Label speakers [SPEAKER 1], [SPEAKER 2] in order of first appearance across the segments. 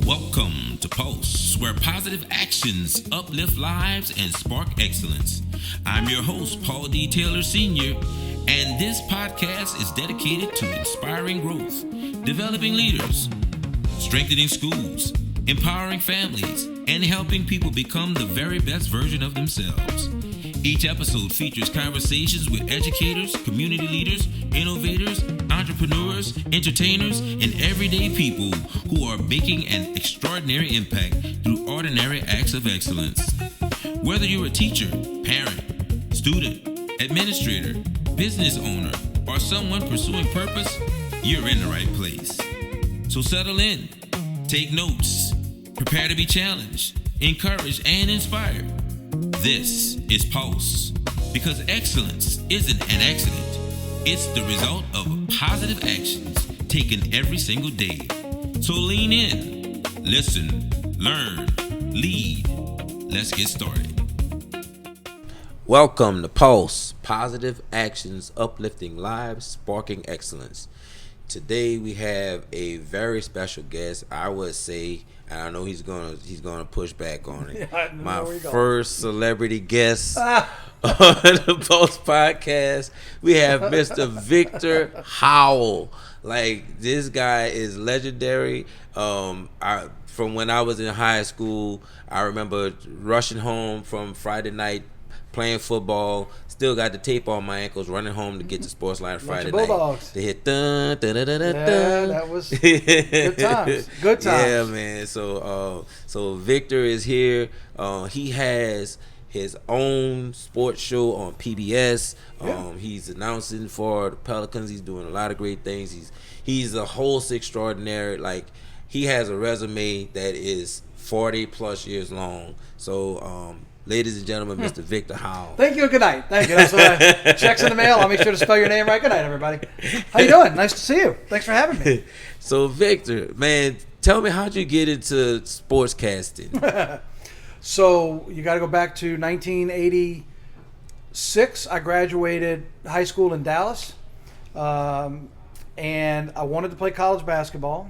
[SPEAKER 1] Welcome to Paulse, where positive actions uplift lives and spark excellence. I'm your host, Paul D. Taylor Sr., and this podcast is dedicated to inspiring growth, developing leaders, strengthening schools, empowering families, and helping people become the very best version of themselves. Each episode features conversations with educators, community leaders, innovators, entrepreneurs, entertainers, and everyday people who are making an extraordinary impact through ordinary acts of excellence. Whether you're a teacher, parent, student, administrator, business owner, or someone pursuing purpose, you're in the right place. So settle in, take notes, prepare to be challenged, encouraged, and inspired. This is Paulse, because excellence isn't an accident. It's the result of positive actions taken every single day. So lean in, listen, learn, lead. Let's get started. Welcome to Paulse, positive actions uplifting lives, sparking excellence. Today we have a very special guest. I would say, and I know he's gonna push back on it.
[SPEAKER 2] Yeah,
[SPEAKER 1] my first celebrity guest on the Paulse podcast. We have Mr. Victor Howell. Like, this guy is legendary. From when I was in high school, I remember rushing home from Friday night, playing football, still got the tape on my ankles, running home to get to Sports Line Friday night.
[SPEAKER 2] Bulldogs.
[SPEAKER 1] They hit dun dun dun dun dun.
[SPEAKER 2] Yeah, that was good times. Good times.
[SPEAKER 1] Yeah, man. So Victor is here. He has his own sports show on PBS. He's announcing for the Pelicans. He's doing a lot of great things. He's a host extraordinary. Like, he has a resume that is 40 plus years long. So ladies and gentlemen, Mr. Victor Howell.
[SPEAKER 2] Thank you and good night. Thank you. So, checks in the mail. I'll make sure to spell your name right. Good night, everybody. How you doing? Nice to see you. Thanks for having me.
[SPEAKER 1] So, Victor, man, tell me, how'd you get into sportscasting?
[SPEAKER 2] So, you got to go back to 1986. I graduated high school in Dallas, and I wanted to play college basketball.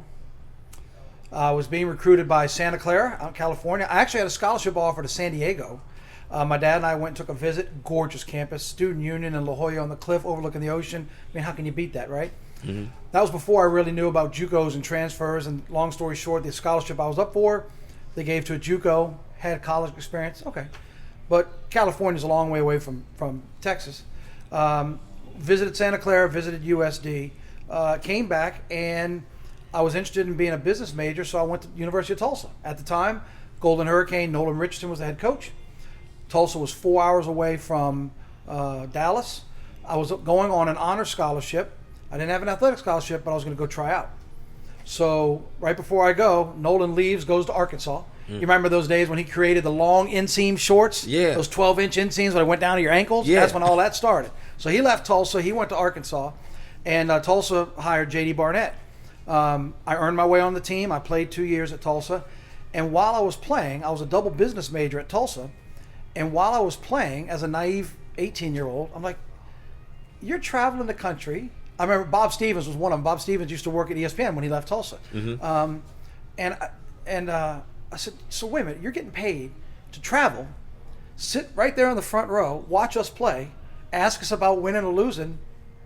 [SPEAKER 2] I was being recruited by Santa Clara out in California. I actually had a scholarship offer to San Diego. My dad and I went and took a visit. Gorgeous campus, student union in La Jolla on the cliff overlooking the ocean. I mean, how can you beat that, right? Mm-hmm. That was before I really knew about JUCOs and transfers. And long story short, the scholarship I was up for, they gave to a JUCO, had college experience. Okay. But California's a long way away from Texas. Visited Santa Clara, visited USD, came back, and I was interested in being a business major, so I went to the University of Tulsa. At the time, Golden Hurricane, Nolan Richardson was the head coach. Tulsa was 4 hours away from Dallas. I was going on an honor scholarship. I didn't have an athletic scholarship, but I was going to go try out. So right before I go, Nolan leaves, goes to Arkansas. You remember those days when he created the long inseam shorts? Yeah. Those 12-inch inseams that went down to your ankles? Yeah. That's when all that started. So he left Tulsa. He went to Arkansas, and Tulsa hired J.D. Barnett. I earned my way on the team. I played 2 years at Tulsa. And while I was playing, I was a double business major at Tulsa. And while I was playing as a naive 18-year-old, I'm like, you're traveling the country. I remember Bob Stevens was one of them. Bob Stevens used to work at ESPN when he left Tulsa. Mm-hmm. And I said, so wait a minute, you're getting paid to travel, sit right there in the front row, watch us play, ask us about winning or losing.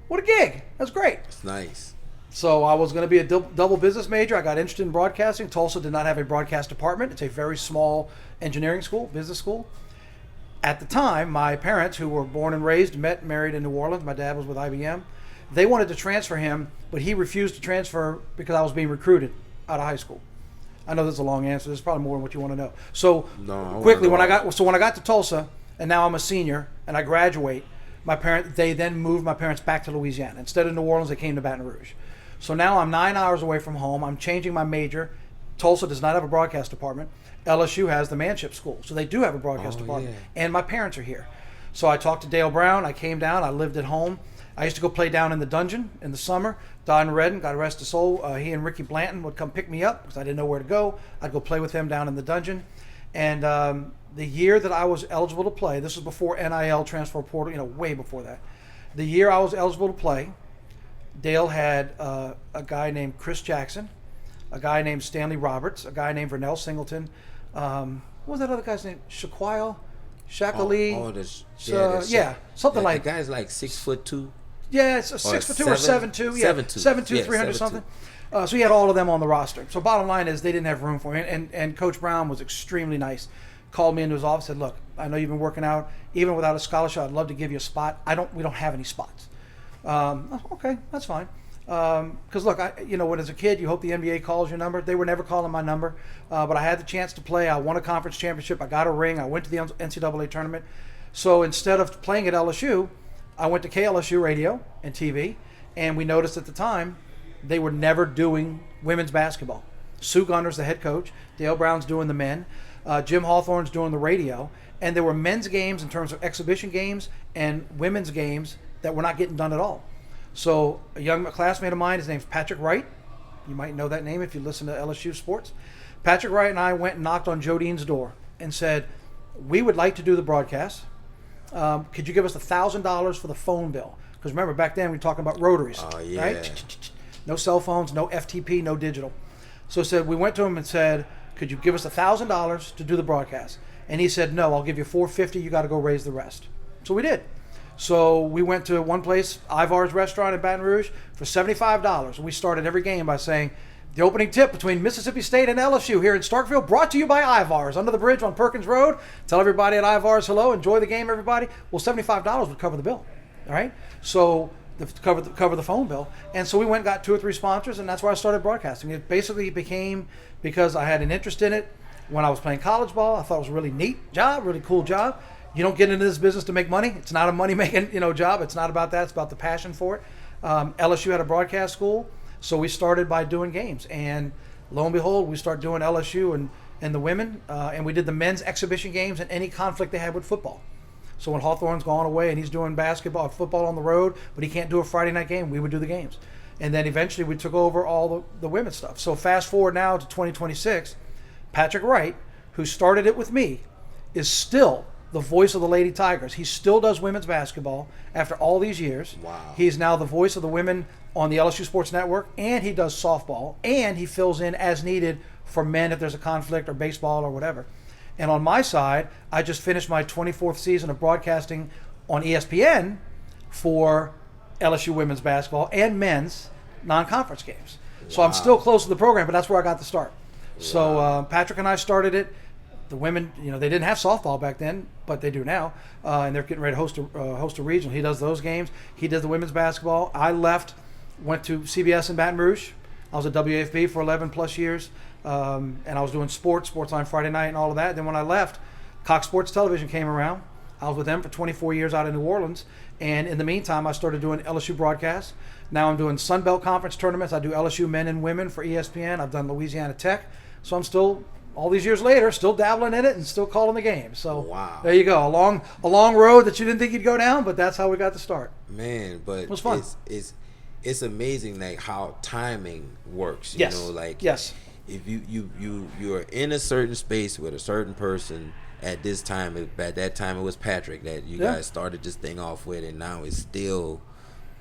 [SPEAKER 2] What a gig. That's great.
[SPEAKER 1] It's nice.
[SPEAKER 2] So I was going to be a double business major. I got interested in broadcasting. Tulsa did not have a broadcast department. It's a very small engineering school, business school. At the time, my parents, who were born and raised, met and married in New Orleans. My dad was with IBM. They wanted to transfer him, but he refused to transfer because I was being recruited out of high school. I know this is a long answer. This is probably more than what you want to know. So quickly, when I got to Tulsa, and now I'm a senior, and I graduate, they then moved my parents back to Louisiana. Instead of New Orleans, they came to Baton Rouge. So now I'm 9 hours away from home. I'm changing my major. Tulsa does not have a broadcast department. LSU has the manship school. So they do have a broadcast department. Yeah. And my parents are here. So I talked to Dale Brown. I came down. I lived at home. I used to go play down in the dungeon in the summer. Don Redden, God rest his soul, he and Ricky Blanton would come pick me up because I didn't know where to go. I'd go play with them down in the dungeon. And the year that I was eligible to play, this was before NIL, transfer portal, way before that. The year I was eligible to play, Dale had a guy named Chris Jackson, a guy named Stanley Roberts, a guy named Vernell Singleton. What was that other guy's name? Shaquille? Shackley? Something like
[SPEAKER 3] that. The guy's like 6'2".
[SPEAKER 2] Yeah, it's a 6'2" or 7'2". Yeah, 7'2", 300 something. So he had all of them on the roster. So bottom line is they didn't have room for him. And Coach Brown was extremely nice. Called me into his office and said, look, I know you've been working out. Even without a scholarship, I'd love to give you a spot. We don't have any spots. Okay, that's fine. Because look, when as a kid, you hope the NBA calls your number. They were never calling my number. But I had the chance to play. I won a conference championship. I got a ring. I went to the NCAA tournament. So instead of playing at LSU, I went to KLSU radio and TV. And we noticed at the time, they were never doing women's basketball. Sue Gunner's the head coach. Dale Brown's doing the men. Jim Hawthorne's doing the radio. And there were men's games in terms of exhibition games and women's games that were not getting done at all. So a young classmate of mine, his name's Patrick Wright. You might know that name if you listen to LSU sports. Patrick Wright and I went and knocked on Jodine's door and said, we would like to do the broadcast. Could you give us $1,000 for the phone bill? Because remember, back then we were talking about rotaries.
[SPEAKER 3] Oh, yeah.
[SPEAKER 2] Right? No cell phones, no FTP, no digital. So we went to him and said, could you give us $1,000 to do the broadcast? And he said, no, I'll give you $450. You got to go raise the rest. So we did. So we went to one place, Ivar's Restaurant in Baton Rouge, for $75. We started every game by saying, the opening tip between Mississippi State and LSU here in Starkville, brought to you by Ivar's, under the bridge on Perkins Road. Tell everybody at Ivar's hello. Enjoy the game, everybody. Well, $75 would cover the bill. All right? So to cover the phone bill. And so we went and got 2 or 3 sponsors, and that's where I started broadcasting. It basically became because I had an interest in it when I was playing college ball. I thought it was a really neat job, really cool job. You don't get into this business to make money. It's not a money-making job. It's not about that. It's about the passion for it. LSU had a broadcast school, so we started by doing games. And lo and behold, we started doing LSU and the women, and we did the men's exhibition games and any conflict they had with football. So when Hawthorne's gone away and he's doing football on the road, but he can't do a Friday night game, we would do the games. And then eventually we took over all the women's stuff. So fast forward now to 2026, Patrick Wright, who started it with me, is still the voice of the Lady Tigers. He still does women's basketball after all these years.
[SPEAKER 3] Wow.
[SPEAKER 2] He's now the voice of the women on the LSU Sports Network, and he does softball, and he fills in as needed for men if there's a conflict, or baseball or whatever. And on my side, I just finished my 24th season of broadcasting on ESPN for LSU women's basketball and men's non-conference games. Wow. So I'm still close to the program, but that's where I got the start. Wow. So Patrick and I started it. The women, they didn't have softball back then, but they do now, and they're getting ready to host a regional. He does those games. He does the women's basketball. I left, went to CBS in Baton Rouge. I was at WAFB for 11 plus years, and I was doing Sportsline Friday night and all of that. Then when I left, Cox Sports Television came around. I was with them for 24 years out in New Orleans, and in the meantime, I started doing LSU broadcasts. Now I'm doing Sun Belt Conference tournaments. I do LSU men and women for ESPN. I've done Louisiana Tech, so I'm still, all these years later, still dabbling in it and still calling the game. So wow. There you go. A long road that you didn't think you'd go down, but that's how we got to start.
[SPEAKER 3] Man, but
[SPEAKER 2] it was fun.
[SPEAKER 3] It's amazing like how timing works.
[SPEAKER 2] Yes. Yes.
[SPEAKER 3] If you're in a certain space with a certain person at this time, at that time it was Patrick that you guys started this thing off with, and now it's still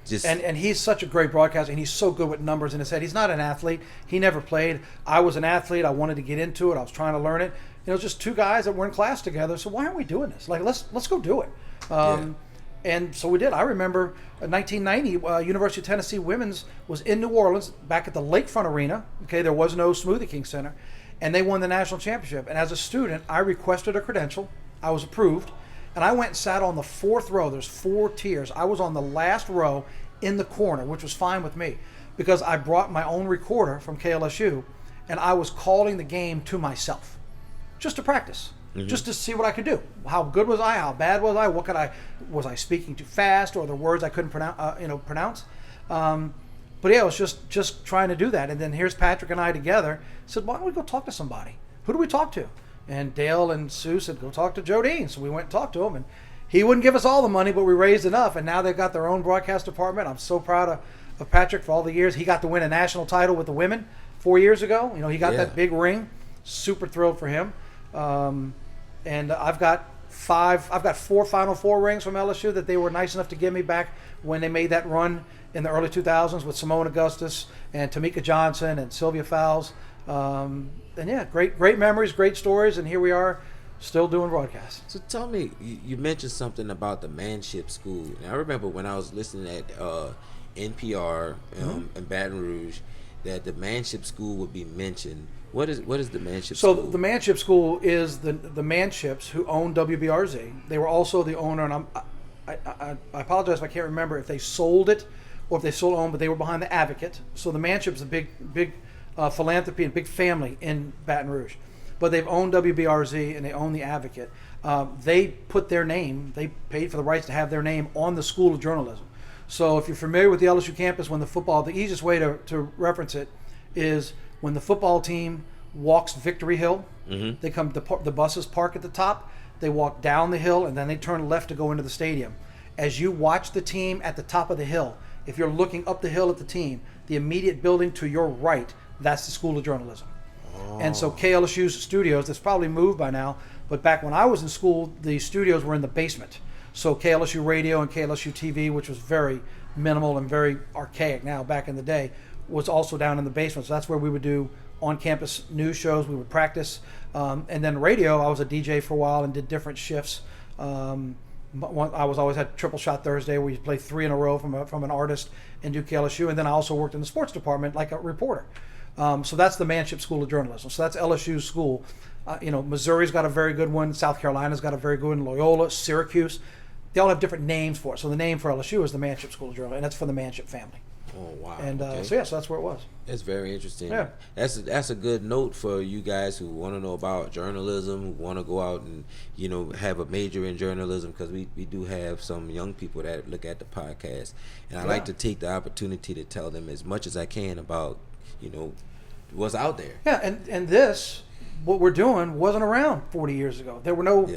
[SPEAKER 3] just and he's such a great broadcaster, and he's so good with numbers in his head. He's not an athlete. He never played. I was an athlete. I wanted to get into it. I was trying to learn it. It was just 2 guys that were in class together. So why aren't we doing this? Like let's go do it. And so we did. I remember 1990, University of Tennessee Women's was in New Orleans back at the Lakefront Arena. Okay, there was no Smoothie King Center, and they won the national championship. And as a student, I requested a credential. I was approved, and I went and sat on the 4th row. There's 4 tiers. I was on the last row in the corner, which was fine with me because I brought my own recorder from KLSU, and I was calling the game to myself just to practice. Mm-hmm. Just to see what I could do. How good was I? How bad was I? Was I speaking too fast, or the words I couldn't pronounce? But yeah, it was just trying to do that. And then here's Patrick and I together. Said, why don't we go talk to somebody? Who do we talk to? And Dale and Sue said, go talk to Jodine. So we went and talked to him, and he wouldn't give us all the money, but we raised enough. And now they've got their own broadcast department. I'm so proud of Patrick for all the years. He got to win a national title with the women 4 years ago. He got that big ring. Super thrilled for him. And I've got 4 Final Four rings from LSU that they were nice enough to give me back when they made that run
[SPEAKER 2] in the early 2000s with Simone Augustus and Tamika Johnson and Sylvia Fowles. And yeah, great memories, great stories, and here we are still doing broadcasts.
[SPEAKER 3] So tell me, you mentioned something about the Manship School. And I remember when I was listening at NPR in Baton Rouge that the Manship School would be mentioned. What is the Manship School?
[SPEAKER 2] So the Manship School is the Manships who own WBRZ. They were also the owner, and I apologize if I can't remember if they sold it or if they still own, but they were behind the Advocate. So the Manship's a big philanthropy and big family in Baton Rouge. But they've owned WBRZ and they own the Advocate. They put their name, they paid for the rights to have their name on the School of Journalism. So if you're familiar with the LSU campus, when the easiest way to reference it is when the football team walks Victory Hill, they come, the buses park at the top, they walk down the hill, and then they turn left to go into the stadium. As you watch the team at the top of the hill, if you're looking up the hill at the team, the immediate building to your right, that's the School of Journalism. And so KLSU's studios, that's probably moved by now, but back when I was in school, the studios were in the basement. So KLSU Radio and KLSU TV, which was very minimal and very archaic now back in the day, was also down in the basement. So that's where we would do on-campus news shows. We would practice. And then radio, I was a DJ for a while and did different shifts. I was always had Triple Shot Thursday where you play 3 in a row from an artist and do KLSU. And then I also worked in the sports department like a reporter. So that's the Manship School of Journalism. So that's LSU's school. Missouri's got a very good one. South Carolina's got a very good one. Loyola, Syracuse. They all have different names for it. So the name for LSU is the Manship School of Journalism, and that's for the Manship family.
[SPEAKER 3] Oh, wow.
[SPEAKER 2] And
[SPEAKER 3] okay.
[SPEAKER 2] So that's where it was.
[SPEAKER 3] That's very interesting.
[SPEAKER 2] Yeah.
[SPEAKER 3] That's a good note for you guys who want to know about journalism, who want to go out and, have a major in journalism, because we do have some young people that look at the podcast. And I like to take the opportunity to tell them as much as I can about, what's out there.
[SPEAKER 2] Yeah, and this, what we're doing, wasn't around 40 years ago. There were no... Yeah.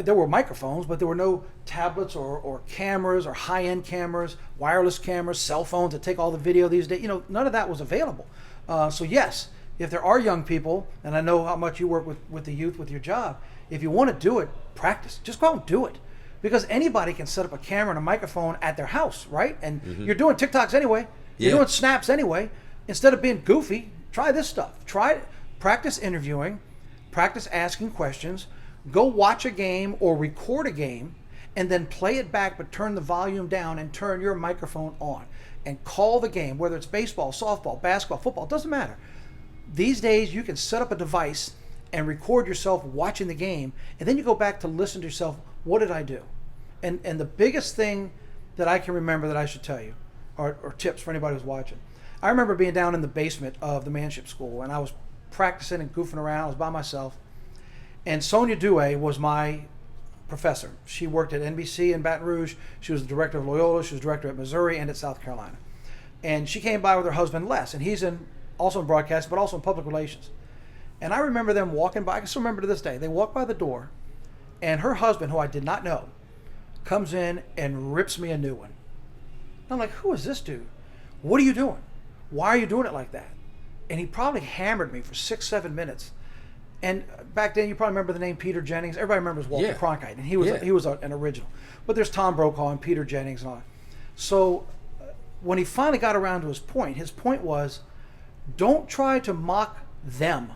[SPEAKER 2] There were microphones, but there were no tablets or cameras or high-end cameras, wireless cameras, cell phones that take all the video these days. None of that was available. So yes, if there are young people, and I know how much you work with the youth with your job, if you want to do it, practice. Just go out and do it. Because anybody can set up a camera and a microphone at their house, right? And you're doing TikToks anyway. You're doing snaps anyway. Instead of being goofy, try this stuff. Try it. Practice interviewing. Practice asking questions. Go watch a game or record a game and then play it back, but turn the volume down and turn your microphone on and call the game, whether it's baseball, softball, basketball, football, it doesn't matter. These days you can set up a device and record yourself watching the game, and then you go back to listen to yourself, what did I do? And the biggest thing that I can remember that I should tell you, or tips for anybody who's watching, I remember being down in the basement of the Manship School, and I was practicing and goofing around. I was by myself. And Sonia Dewey was my professor. She worked at NBC in Baton Rouge. She was the director of Loyola. She was director at Missouri and at South Carolina. And she came by with her husband, Les, and he's also in broadcast, but also in public relations. And I remember them walking by. I can still remember to this day. They walked by the door, and her husband, who I did not know, comes in and rips me a new one. And I'm like, who is this dude? What are you doing? Why are you doing it like that? And he probably hammered me for 6-7 minutes. And back then, you probably remember the name Peter Jennings. Everybody remembers Walter Cronkite, and he was an original. But there's Tom Brokaw and Peter Jennings and all that. So when he finally got around to his point was, don't try to mock them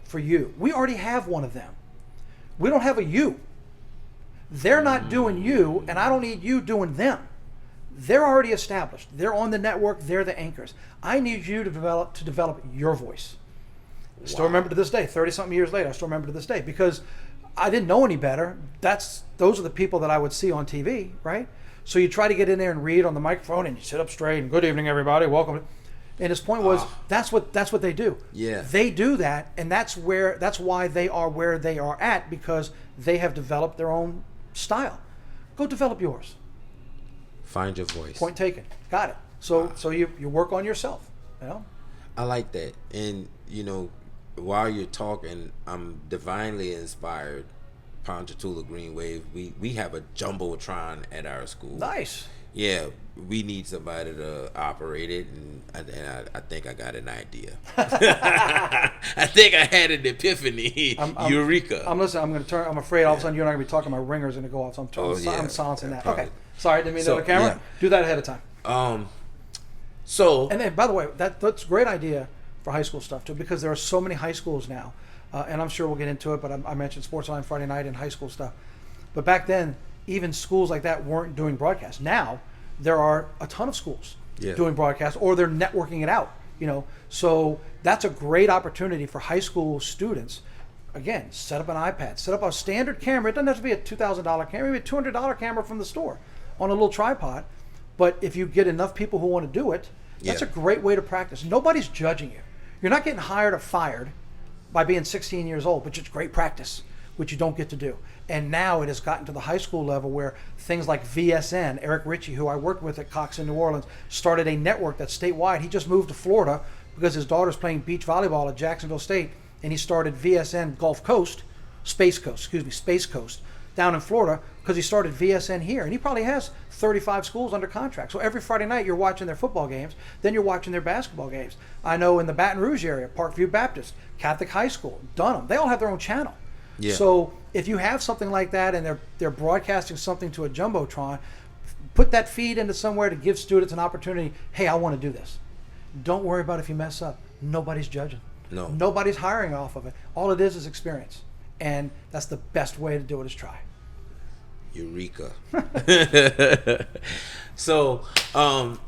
[SPEAKER 2] for you. We already have one of them. We don't have a you. They're not doing you, and I don't need you doing them. They're already established. They're on the network. They're the anchors. I need you to develop your voice. Still remember to this day, 30-something years later, I still remember to this day, because I didn't know any better. Those are the people that I would see on TV, right? So you try to get in there and read on the microphone, and you sit up straight, and good evening, everybody, welcome. And his point was, that's what they do.
[SPEAKER 3] Yeah.
[SPEAKER 2] They do that, and that's why they are where they are at, because they have developed their own style. Go develop yours.
[SPEAKER 3] Find your voice.
[SPEAKER 2] Point taken. Got it. So you work on yourself,
[SPEAKER 3] I like that. And, while you're talking, I'm divinely inspired. Ponchatoula Green Wave. We have a jumbotron at our school.
[SPEAKER 2] Nice.
[SPEAKER 3] Yeah, we need somebody to operate it, and I think I got an idea. I think I had an epiphany. Eureka!
[SPEAKER 2] I'm listening. I'm afraid all of a sudden you're not gonna be talking. My ringer's gonna go off. So I'm silencing that. Probably. Okay. Sorry, didn't mean to the camera. Yeah. Do that ahead of time.
[SPEAKER 3] So,
[SPEAKER 2] and then, by the way, that's a great idea for high school stuff too, because there are so many high schools now, and I'm sure we'll get into it. But I mentioned Sportsline Friday night and high school stuff. But back then, even schools like that weren't doing broadcasts. Now there are a ton of schools doing broadcasts, or they're networking it out. So that's a great opportunity for high school students. Again, set up an iPad, set up a standard camera. It doesn't have to be a $2,000 camera, maybe a $200 camera from the store on a little tripod. But if you get enough people who want to do it, that's a great way to practice. Nobody's judging you. You're not getting hired or fired by being 16 years old, but it's great practice, which you don't get to do. And now it has gotten to the high school level where things like VSN, Eric Ritchie, who I worked with at Cox in New Orleans, started a network that's statewide. He just moved to Florida because his daughter's playing beach volleyball at Jacksonville State, and he started VSN Space Coast, down in Florida, because he started VSN here. And he probably has 35 schools under contract. So every Friday night you're watching their football games, then you're watching their basketball games. I know in the Baton Rouge area, Parkview Baptist, Catholic High School, Dunham, they all have their own channel. Yeah. So if you have something like that and they're broadcasting something to a Jumbotron, put that feed into somewhere to give students an opportunity. Hey, I want to do this. Don't worry about if you mess up. Nobody's judging.
[SPEAKER 3] No.
[SPEAKER 2] Nobody's hiring off of it. All it is experience. And that's the best way to do it is try.
[SPEAKER 3] Eureka. So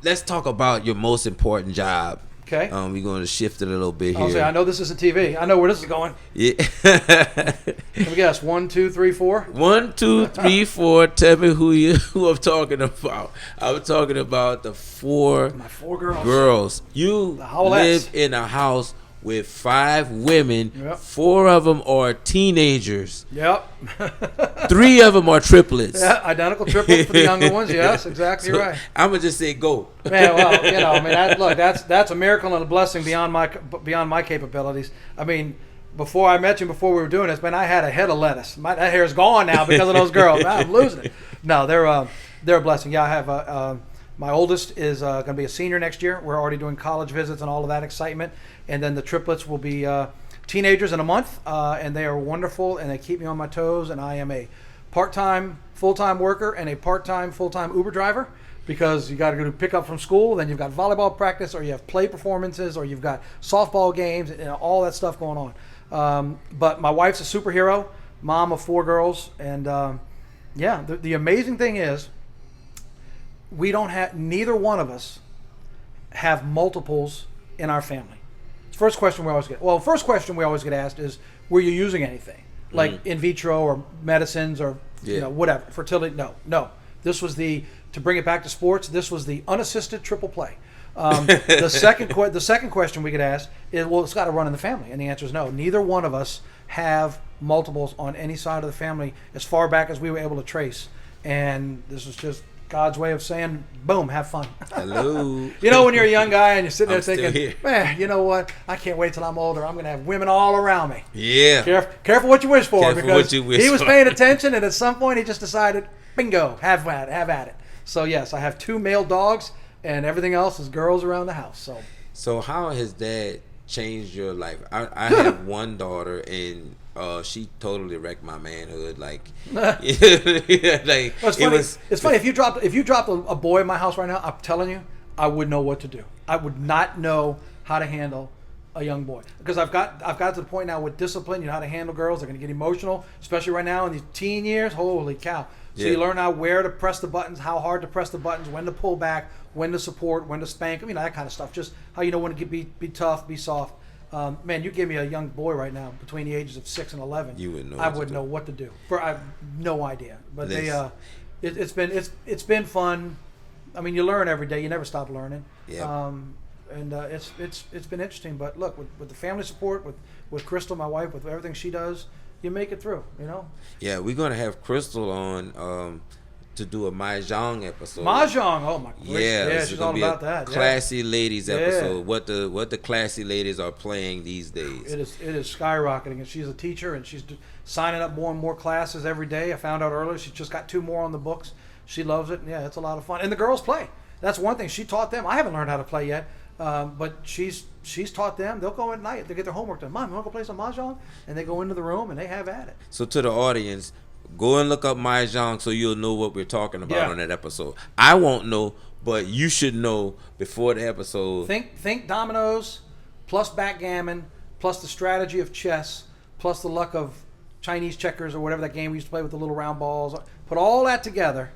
[SPEAKER 3] let's talk about your most important job.
[SPEAKER 2] Okay.
[SPEAKER 3] We're going to shift it a little bit here.
[SPEAKER 2] I know this isn't TV. I know where this is going.
[SPEAKER 3] Yeah.
[SPEAKER 2] Let me guess. 1, 2, 3, 4.
[SPEAKER 3] 1, 2, 3, 4. Tell me who I'm talking about. I'm talking about
[SPEAKER 2] My 4
[SPEAKER 3] girls. You live in a house with 5 women. Yep. 4 of them are teenagers.
[SPEAKER 2] Yep.
[SPEAKER 3] 3 of them are triplets.
[SPEAKER 2] Yeah, identical triplets for the younger ones. Yes, exactly right.
[SPEAKER 3] I'm gonna just say go.
[SPEAKER 2] Man, well, that's a miracle and a blessing beyond my capabilities. I mean, before I met you, before we were doing this, man, I had a head of lettuce. That hair's gone now because of those girls. I'm losing it. No, they're a blessing. Yeah, I have. My oldest is going to be a senior next year. We're already doing college visits and all of that excitement. And then the triplets will be teenagers in a month, and they are wonderful, and they keep me on my toes. And I am a part-time, full-time worker and a part-time, full-time Uber driver, because you got to go to pick up from school, then you've got volleyball practice, or you have play performances, or you've got softball games, and all that stuff going on. But my wife's a superhero, mom of 4 girls, and the amazing thing is, neither one of us have multiples in our family. First question we always get asked is, were you using anything like in vitro or medicines or whatever, fertility? No. This was to bring it back to sports, this was the unassisted triple play. The second question we get asked is, well, it's got to run in the family, and the answer is no. Neither one of us have multiples on any side of the family as far back as we were able to trace, and this is just God's way of saying, boom, have fun.
[SPEAKER 3] Hello.
[SPEAKER 2] When you're a young guy and you're sitting there thinking, man, you know what? I can't wait till I'm older. I'm going to have women all around me.
[SPEAKER 3] Yeah.
[SPEAKER 2] Careful what you wish for, because he was paying attention, and at some point he just decided, bingo, have at it. So, yes, I have 2 male dogs, and everything else is girls around the house.
[SPEAKER 3] So how has that changed your life? I have 1 daughter, and she totally wrecked my manhood.
[SPEAKER 2] It's funny. If you dropped a boy in my house right now, I'm telling you, I would know what to do. I would not know how to handle a young boy, because I've got to the point now with discipline. You know how to handle girls. They're going to get emotional, especially right now in these teen years. Holy cow! So you learn now where to press the buttons, how hard to press the buttons, when to pull back, when to support, when to spank. That kind of stuff. Just how you know when to be tough, be soft. Man, you give me a young boy right now between the ages of 6 and 11.
[SPEAKER 3] You wouldn't know.
[SPEAKER 2] I wouldn't know what to do. I have no idea. But it's been fun. I mean, you learn every day. You never stop learning.
[SPEAKER 3] Yeah.
[SPEAKER 2] It's been interesting. But look, with the family support, with Crystal, my wife, with everything she does, you make it through.
[SPEAKER 3] Yeah, we're gonna have Crystal on to do a Mahjong episode.
[SPEAKER 2] Mahjong, oh my goodness. Yeah, she's all about that.
[SPEAKER 3] Classy ladies episode. What the classy ladies are playing these days.
[SPEAKER 2] It is skyrocketing, and she's a teacher, and she's signing up more and more classes every day. I found out earlier she's just got 2 more on the books. She loves it. And yeah, it's a lot of fun, and the girls play. That's one thing she taught them. I haven't learned how to play yet, but she's taught them. They'll go at night. They get their homework done. Mom, you want to go play some Mahjong? And they go into the room and they have at it.
[SPEAKER 3] So to the audience, Go and look up Mahjong so you'll know what we're talking about on that episode. I won't know, but you should know before the episode.
[SPEAKER 2] Think dominoes, plus backgammon, plus the strategy of chess, plus the luck of Chinese checkers or whatever that game we used to play with the little round balls. Put all that together,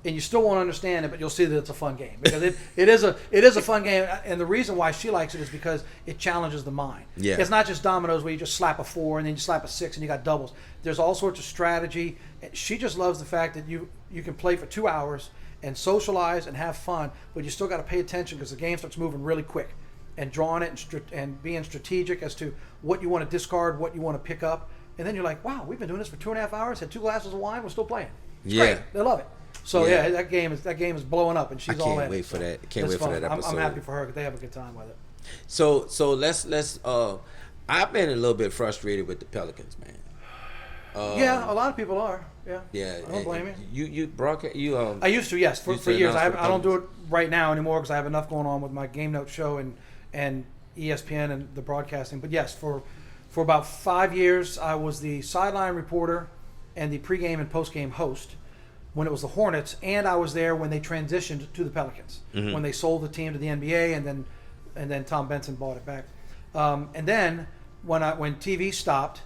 [SPEAKER 2] and you still won't understand it, but you'll see that it's a fun game because it is a fun game. And the reason why she likes it is because it challenges the mind.
[SPEAKER 3] Yeah.
[SPEAKER 2] It's not just dominoes where you just slap a 4 and then you slap a 6 and you got doubles. There's all sorts of strategy. She just loves the fact that you can play for 2 hours and socialize and have fun, but you still got to pay attention because the game starts moving really quick, and drawing it and being strategic as to what you want to discard, what you want to pick up. And then you're like, wow, we've been doing this for 2.5 hours, had 2 glasses of wine, we're still playing. It's great. They love it. So that game is blowing up, and she's all in.
[SPEAKER 3] I can't wait for that. Can't wait for that episode.
[SPEAKER 2] I'm happy for her because they have a good time with it.
[SPEAKER 3] So let's. I've been a little bit frustrated with the Pelicans, man.
[SPEAKER 2] Yeah, a lot of people are. Yeah.
[SPEAKER 3] Yeah.
[SPEAKER 2] I don't blame you.
[SPEAKER 3] You broadcast you.
[SPEAKER 2] I used to, yes, for years. I don't do it
[SPEAKER 3] Pelicans.
[SPEAKER 2] right now anymore because I have enough going on with my Game Note show and ESPN and the broadcasting. But yes, for about 5 years, I was the sideline reporter and the pregame and postgame host when it was the Hornets, and I was there when they transitioned to the Pelicans, when they sold the team to the NBA, and then Tom Benson bought it back. And then when TV stopped,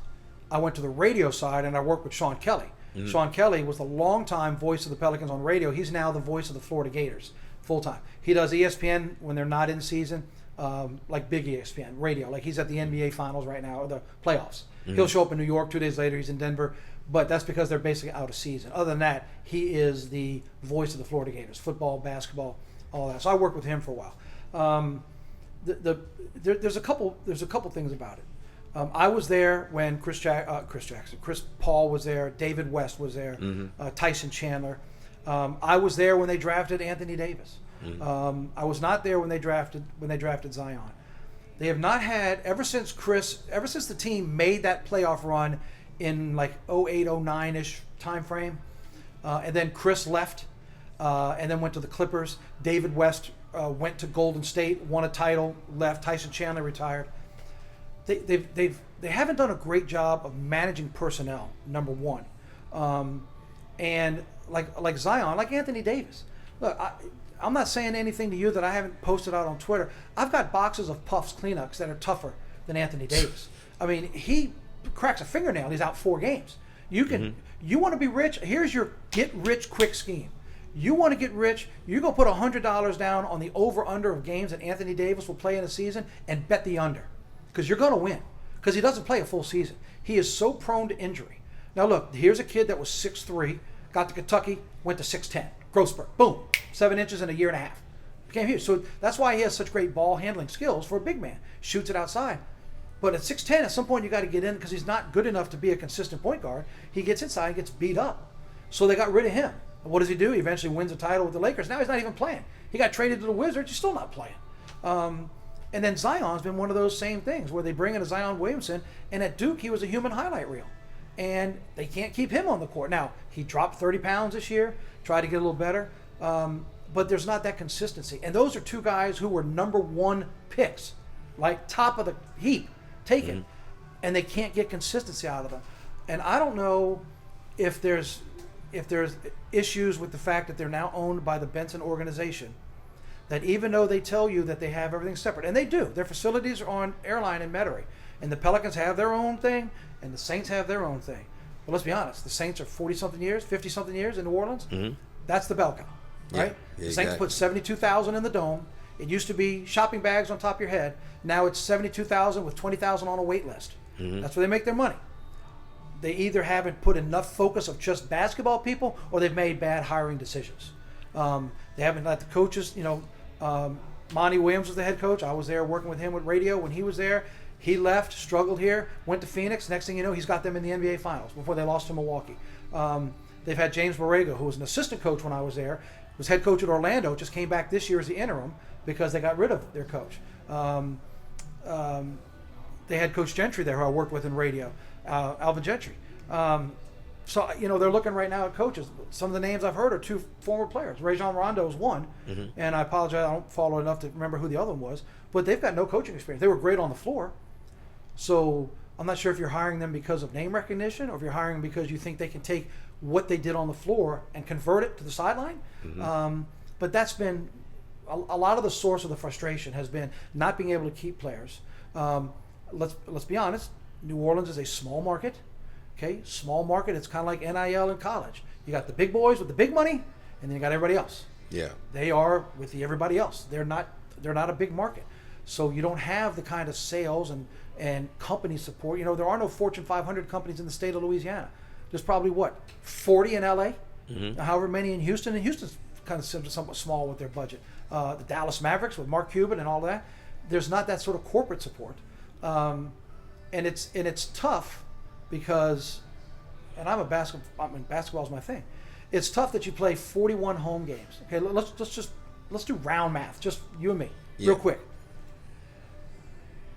[SPEAKER 2] I went to the radio side and I worked with Sean Kelly. Sean Kelly was the longtime voice of the Pelicans on radio. He's now the voice of the Florida Gators full time. He does ESPN when they're not in season, like big ESPN radio. Like he's at the NBA Finals right now, or the playoffs. He'll show up in New York 2 days later. He's in Denver. But that's because they're basically out of season. Other than that, he is the voice of the Florida Gators, football, basketball, all that. So I worked with him for a while. There's a couple things about it. I was there when Chris Paul was there, David West was there, Tyson Chandler. I was there when they drafted Anthony Davis. I was not there when they drafted Zion. They have not had ever since the team made that playoff run in like 08, 09-ish time frame. And then Chris left and then went to the Clippers. David West went to Golden State, won a title, left. Tyson Chandler retired. They haven't done a great job of managing personnel, number one. And like Zion, like Anthony Davis. Look, I'm not saying anything to you that I haven't posted out on Twitter. I've got boxes of Puffs Kleenex that are tougher than Anthony Davis. I mean, he cracks a fingernail and he's out 4 games. You want to be rich? Here's your get rich quick scheme. You want to get rich? You go put $100 down on the over/under of games that Anthony Davis will play in a season and bet the under, because you're going to win. Because he doesn't play a full season. He is so prone to injury. Now look, here's a kid that was 6'3", got to Kentucky, went to 6'10", growth spurt, boom, 7 inches in a year and a half. Became huge. So that's why he has such great ball handling skills for a big man. Shoots it outside. But at 6'10", at some point you got to get in because he's not good enough to be a consistent point guard. He gets inside and gets beat up. So they got rid of him. And what does he do? He eventually wins a title with the Lakers. Now he's not even playing. He got traded to the Wizards. He's still not playing. And then Zion's been one of those same things where they bring in a Zion Williamson, and at Duke he was a human highlight reel. And they can't keep him on the court. Now, he dropped 30 pounds this year, tried to get a little better, but there's not that consistency. And those are 2 guys who were number 1 picks, like top of the heap, taken, and they can't get consistency out of them. And I don't know if there's issues with the fact that they're now owned by the Benson organization, that even though they tell you that they have everything separate, and they do, their facilities are on Airline in Metairie, and the Pelicans have their own thing, and the Saints have their own thing. But let's be honest, the Saints are 40-something years, 50-something years in New Orleans. That's the bell cow, right?
[SPEAKER 3] Yeah,
[SPEAKER 2] the Saints put 72,000 in the dome. It used to be shopping bags on top of your head. Now it's 72,000 with 20,000 on a wait list. That's where they make their money. They either haven't put enough focus of just basketball people, or they've made bad hiring decisions. They haven't let the coaches, Monty Williams was the head coach. I was there working with him with radio when he was there. He left, struggled here, went to Phoenix. Next thing you know, he's got them in the NBA Finals before they lost to Milwaukee. They've had James Borrego, who was an assistant coach when I was there, was head coach at Orlando, just came back this year as the interim because they got rid of their coach. They had Coach Gentry there, who I worked with in radio, Alvin Gentry. So, they're looking right now at coaches. Some of the names I've heard are 2 former players. Rajon Rondo is one, and I apologize, I don't follow enough to remember who the other one was, but they've got no coaching experience. They were great on the floor. So I'm not sure if you're hiring them because of name recognition or if you're hiring them because you think they can take what they did on the floor and convert it to the sideline. But that's been a lot of the source of the frustration has been not being able to keep players. Let's be honest. New Orleans is a small market. Okay, small market. It's kind of like NIL in college. You got the big boys with the big money, and then you got everybody else.
[SPEAKER 3] Yeah,
[SPEAKER 2] they are with everybody else. They're not a big market, so you don't have the kind of sales and company support. There are no Fortune 500 companies in the state of Louisiana. There's probably 40 in LA, however many in Houston. And Houston's kind of somewhat small with their budget. The Dallas Mavericks with Mark Cuban and all that. There's not that sort of corporate support, and it's tough because, and basketball's my thing. It's tough that you play 41 home games. Okay, let's do round math, just you and me, real quick.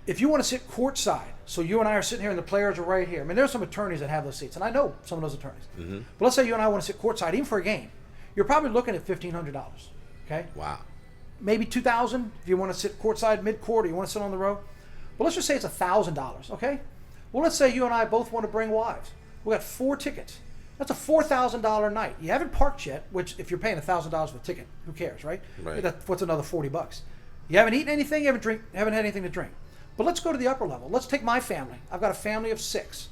[SPEAKER 2] If you want to sit courtside, so you and I are sitting here and the players are right here. I mean, there's some attorneys that have those seats, and I know some of those attorneys. But let's say you and I want to sit courtside, even for a game. You're probably looking at $1,500. Okay.
[SPEAKER 3] Wow.
[SPEAKER 2] Maybe $2,000 if you want to sit courtside, mid-court, or you want to sit on the row. But let's just say it's $1,000. Okay. Well, let's say you and I both want to bring wives. We got 4 tickets. That's a $4,000 night. You haven't parked yet, which if you're paying $1,000 for a ticket, who cares, right?
[SPEAKER 3] Right.
[SPEAKER 2] What's another $40? You haven't eaten anything. You haven't had anything to drink. But let's go to the upper level. Let's take my family. I've got a family of 6.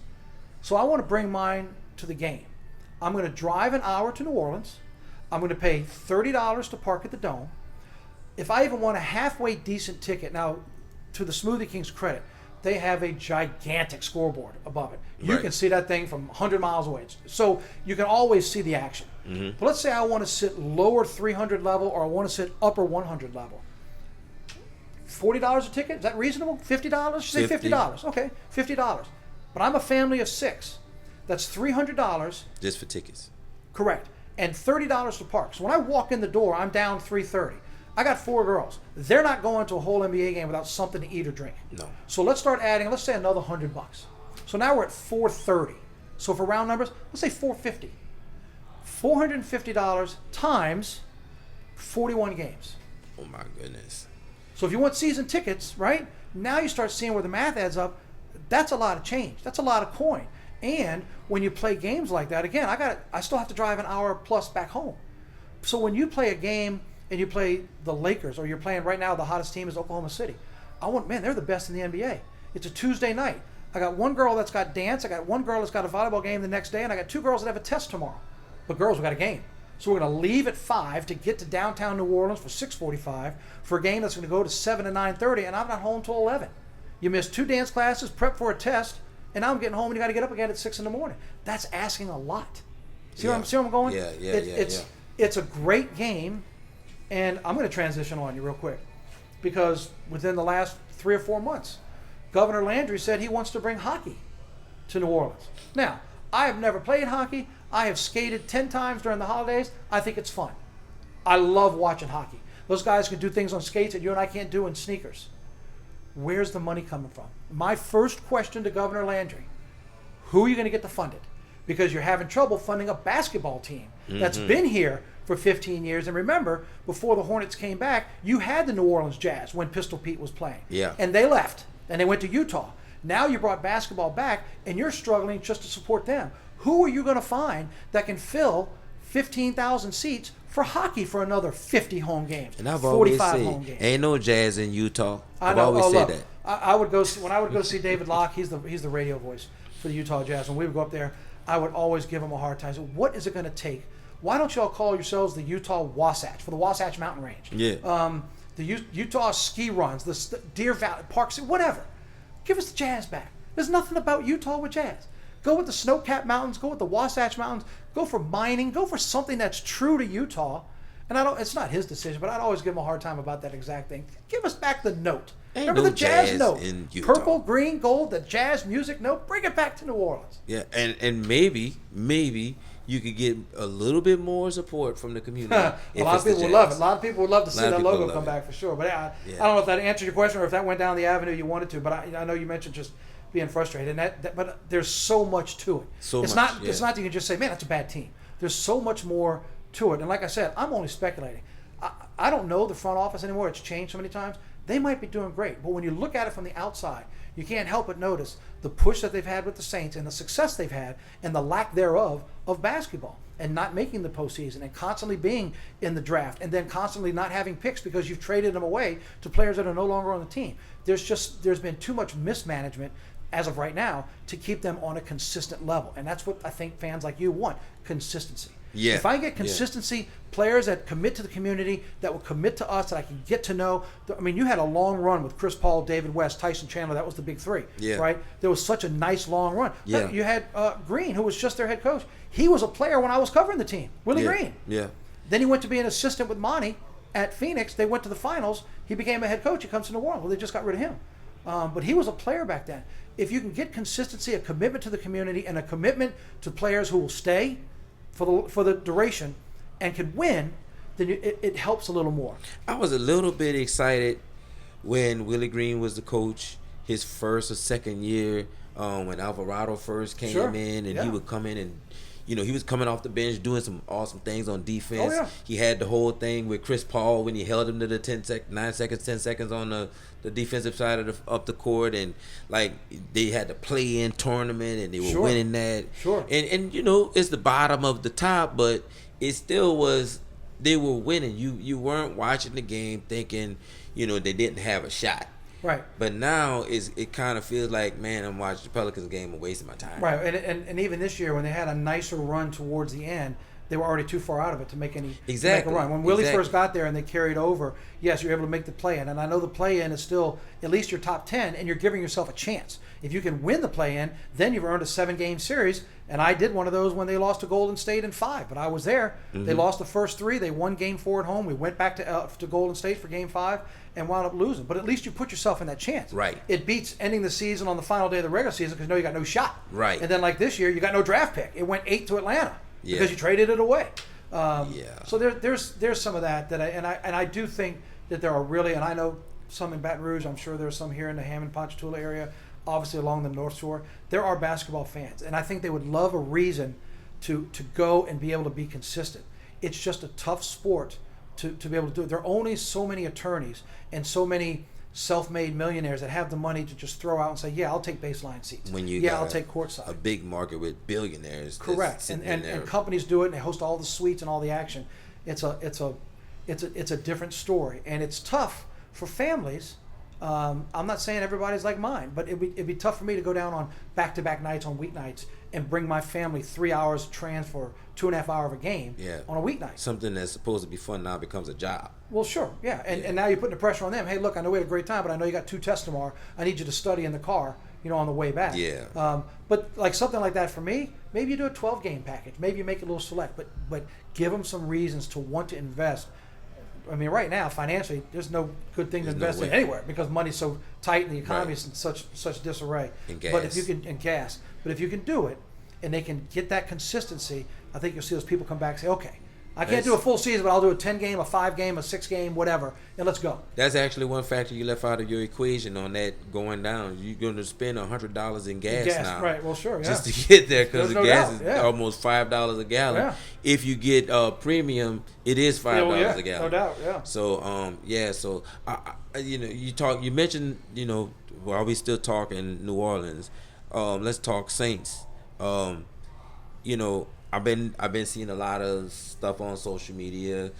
[SPEAKER 2] So I want to bring mine to the game. I'm going to drive an hour to New Orleans. I'm going to pay $30 to park at the Dome. If I even want a halfway decent ticket, now, to the Smoothie King's credit, they have a gigantic scoreboard above it. You can see that thing from 100 miles away. So you can always see the action. But let's say I want to sit lower 300 level or I want to sit upper 100 level. $40 a ticket? Is that reasonable? $50? Say $50. Okay, $50. But I'm a family of 6. That's $300.
[SPEAKER 3] Just for tickets.
[SPEAKER 2] Correct. And $30 to park. So when I walk in the door, I'm down $330. I got 4 girls. They're not going to a whole NBA game without something to eat or drink.
[SPEAKER 3] No.
[SPEAKER 2] So let's start adding, let's say another $100. So now we're at $430. So for round numbers, let's say $450. $450 times 41 games.
[SPEAKER 3] Oh my goodness.
[SPEAKER 2] So if you want season tickets, right, now you start seeing where the math adds up. That's a lot of change. That's a lot of coin. And when you play games like that, again, I still have to drive an hour plus back home. So when you play a game and you play the Lakers, or you're playing right now, the hottest team is Oklahoma City. They're the best in the NBA. It's a Tuesday night. I got one girl that's got dance. I got one girl that's got a volleyball game the next day, and I got 2 girls that have a test tomorrow. But girls, we got a game. So we're going to leave at 5 to get to downtown New Orleans for 6:45 for a game that's going to go to 7 to 9:30, and I'm not home till 11. You missed 2 dance classes, prep for a test, and now I'm getting home and you got to get up again at 6 in the morning. That's asking a lot. See where I'm going?
[SPEAKER 3] Yeah.
[SPEAKER 2] It's a great game, and I'm going to transition on you real quick because within the last 3 or 4 months, Governor Landry said he wants to bring hockey to New Orleans. Now, I have never played hockey. I have skated 10 times during the holidays. I think it's fun. I love watching hockey. Those guys can do things on skates that you and I can't do in sneakers. Where's the money coming from? My first question to Governor Landry, who are you going to get to fund it? Because you're having trouble funding a basketball team that's been here for 15 years. And remember, before the Hornets came back, you had the New Orleans Jazz when Pistol Pete was playing.
[SPEAKER 3] Yeah.
[SPEAKER 2] And they left, and they went to Utah. Now you brought basketball back, and you're struggling just to support them. Who are you going to find that can fill 15,000 seats for hockey for another 50 home games,
[SPEAKER 3] and I've
[SPEAKER 2] 45
[SPEAKER 3] always
[SPEAKER 2] home
[SPEAKER 3] said,
[SPEAKER 2] games?
[SPEAKER 3] ain't no Jazz in Utah.
[SPEAKER 2] I
[SPEAKER 3] I've
[SPEAKER 2] know.
[SPEAKER 3] always said
[SPEAKER 2] look,
[SPEAKER 3] that.
[SPEAKER 2] I would go when I would go see David Locke. He's the radio voice for the Utah Jazz. When we would go up there, I would always give him a hard time. So what is it going to take? Why don't y'all call yourselves the Utah Wasatch for the Wasatch Mountain Range?
[SPEAKER 3] Yeah.
[SPEAKER 2] The Utah ski runs, the Deer Valley Parks, whatever. Give us the Jazz back. There's nothing about Utah with Jazz. Go with the snow-capped mountains. Go with the Wasatch Mountains. Go for mining. Go for something that's true to Utah. And it's not his decision, but I'd always give him a hard time about that exact thing. Give us back the note.
[SPEAKER 3] Ain't
[SPEAKER 2] Remember
[SPEAKER 3] no
[SPEAKER 2] the Jazz note?
[SPEAKER 3] in Utah.
[SPEAKER 2] Purple, green, gold, the Jazz music note. Bring it back to New Orleans.
[SPEAKER 3] Yeah, and maybe you could get a little bit more support from the community.
[SPEAKER 2] A lot of people would love it. A lot of people would love to see that logo come back for sure. But I don't know if that answered your question or if that went down the avenue you wanted to. But I know you mentioned just being frustrated, and but there's so much to it. It's not that you can just say, man, that's a bad team. There's so much more to it. And like I said, I'm only speculating. I don't know the front office anymore. It's changed so many times. They might be doing great, but when you look at it from the outside, you can't help but notice the push that they've had with the Saints and the success they've had and the lack thereof of basketball and not making the postseason and constantly being in the draft and then constantly not having picks because you've traded them away to players that are no longer on the team. There's been too much mismanagement as of right now to keep them on a consistent level. And that's what I think fans like you want, consistency.
[SPEAKER 3] Yeah.
[SPEAKER 2] If I get consistency, players that commit to the community, that will commit to us, that I can get to know. I mean, you had a long run with Chris Paul, David West, Tyson Chandler. That was the big three, right? There was such a nice long run.
[SPEAKER 3] Yeah.
[SPEAKER 2] You had Green, who was just their head coach. He was a player when I was covering the team, Willie Green.
[SPEAKER 3] Yeah.
[SPEAKER 2] Then he went to be an assistant with Monty at Phoenix. They went to the finals. He became a head coach. He comes to New Orleans. Well, they just got rid of him. But he was a player back then. If you can get consistency, a commitment to the community, and a commitment to players who will stay for the duration and can win, then it helps a little more.
[SPEAKER 3] I was a little bit excited when Willie Green was the coach his first or second year, when Alvarado first came in, and he would come in and he was coming off the bench doing some awesome things on defense. He had the whole thing with Chris Paul when he held him to the 10 seconds on the defensive side of the court, and like they had the play-in tournament and they were winning that. And it's the bottom of the top, but it still was, they were winning. You weren't watching the game thinking they didn't have a shot.
[SPEAKER 2] Right.
[SPEAKER 3] But now it kind of feels like, man, I'm watching the Pelicans game and wasting my time.
[SPEAKER 2] Right. And even this year when they had a nicer run towards the end, they were already too far out of it to make any to make a run. When Willie first got there and they carried over, yes, you're able to make the play-in. And I know the play-in is still at least your top 10, and you're giving yourself a chance. If you can win the play-in, then you've earned a 7-game series. And I did one of those when they lost to Golden State in 5, but I was there. Mm-hmm. They lost the first 3. They won Game 4 at home. We went back to Golden State for Game 5 and wound up losing. But at least you put yourself in that chance.
[SPEAKER 3] Right.
[SPEAKER 2] It beats ending the season on the final day of the regular season because you got no shot.
[SPEAKER 3] Right.
[SPEAKER 2] And then like this year, you got no draft pick. It went 8 to Atlanta because you traded it away. So there's some of that I do think that there are really, and I know some in Baton Rouge. I'm sure there's some here in the Hammond, Ponchatoula area. Obviously along the North Shore, there are basketball fans, and I think they would love a reason to go and be able to be consistent. It's just a tough sport to be able to do it. There are only so many attorneys and so many self-made millionaires that have the money to just throw out and say, yeah, I'll take baseline seats. I'll take courtside.
[SPEAKER 3] A big market with billionaires.
[SPEAKER 2] Correct, and companies do it, and they host all the suites and all the action. It's a different story, and it's tough for families. I'm not saying everybody's like mine, but it'd be tough for me to go down on back-to-back nights on weeknights and bring my family 3 hours of trans for 2.5 hours of a game on a weeknight.
[SPEAKER 3] Something that's supposed to be fun now becomes a job.
[SPEAKER 2] Well, sure, yeah. And now you're putting the pressure on them. Hey, look, I know we had a great time, but I know you got 2 tests tomorrow. I need you to study in the car, on the way back.
[SPEAKER 3] Yeah.
[SPEAKER 2] But like something like that for me, maybe you do a 12-game package. Maybe you make it a little select, but give them some reasons to want to invest. I mean, right now, financially, there's no good thing to invest in anywhere because money's so tight and the economy is in such disarray.
[SPEAKER 3] And gas.
[SPEAKER 2] But if you can do it, and they can get that consistency, I think you'll see those people come back and say, okay, I can't do a full season, but I'll do a 10-game, a 5-game, a 6-game, whatever, and let's go.
[SPEAKER 3] That's actually one factor you left out of your equation on that going down. You're going to spend $100 in gas now.
[SPEAKER 2] Right, well, sure, yeah.
[SPEAKER 3] Just to get there because the gas is almost $5 a gallon.
[SPEAKER 2] Yeah.
[SPEAKER 3] If you get premium, it is $5 a gallon.
[SPEAKER 2] No doubt, yeah.
[SPEAKER 3] So, so, you mentioned, while we still talking New Orleans, let's talk Saints. I've been seeing a lot of stuff on social media,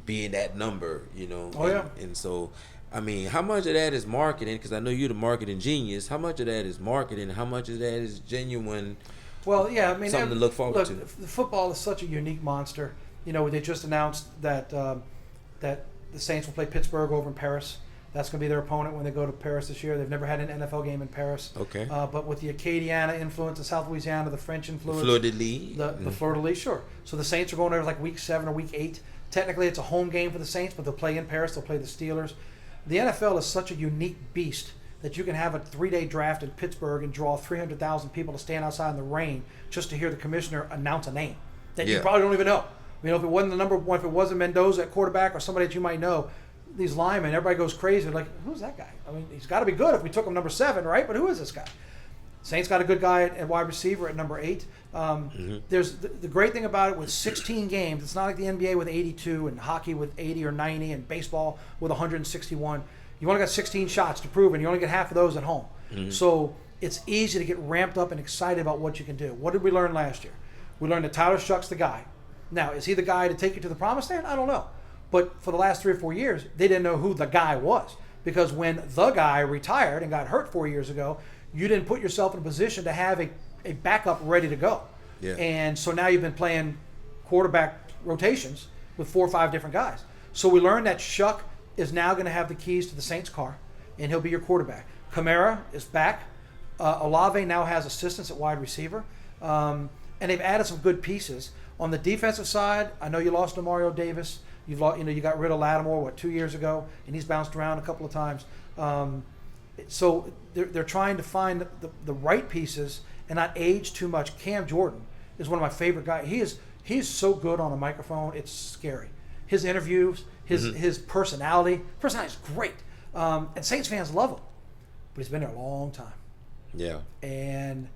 [SPEAKER 3] being that number, and so, I mean, how much of that is marketing? Because I know you're the marketing genius. How much of that is marketing? How much of that is genuine?
[SPEAKER 2] Well, yeah, I mean,
[SPEAKER 3] something to look forward to.
[SPEAKER 2] The football is such a unique monster. They just announced that that the Saints will play Pittsburgh over in Paris. That's going to be their opponent when they go to Paris this year. They've never had an NFL game in Paris.
[SPEAKER 3] Okay.
[SPEAKER 2] But with the Acadiana influence, the South Louisiana, the French influence. The Fleur-de-Lis, sure. So the Saints are going there like week 7 or week 8. Technically, it's a home game for the Saints, but they'll play in Paris. They'll play the Steelers. The NFL is such a unique beast that you can have a 3-day draft in Pittsburgh and draw 300,000 people to stand outside in the rain just to hear the commissioner announce a name that you probably don't even know. If it wasn't the number one, if it wasn't Mendoza at quarterback or somebody that you might know, these linemen, everybody goes crazy. They're like, who's that guy? I mean, he's got to be good if we took him number 7, right? But who is this guy? Saints got a good guy at wide receiver at number 8. There's the great thing about it with 16 games. It's not like the NBA with 82 and hockey with 80 or 90 and baseball with 161. You only got 16 shots to prove, and you only get half of those at home. Mm-hmm. So it's easy to get ramped up and excited about what you can do. What did we learn last year? We learned that Tyler Shuck's the guy. Now, is he the guy to take you to the promised land? I don't know. But for the last 3 or 4 years, they didn't know who the guy was. Because when the guy retired and got hurt 4 years ago, you didn't put yourself in a position to have a backup ready to go.
[SPEAKER 3] Yeah.
[SPEAKER 2] And so now you've been playing quarterback rotations with 4 or 5 different guys. So we learned that Shuck is now going to have the keys to the Saints' car, and he'll be your quarterback. Kamara is back. Olave now has assistants at wide receiver. And they've added some good pieces. On the defensive side, I know you lost to Mario Davis. You got rid of Lattimore, 2 years ago, and he's bounced around a couple of times. So they're trying to find the right pieces and not age too much. Cam Jordan is one of my favorite guys. He's so good on a microphone, it's scary. His interviews, his personality is great. And Saints fans love him. But he's been there a long time.
[SPEAKER 3] Yeah.
[SPEAKER 2] And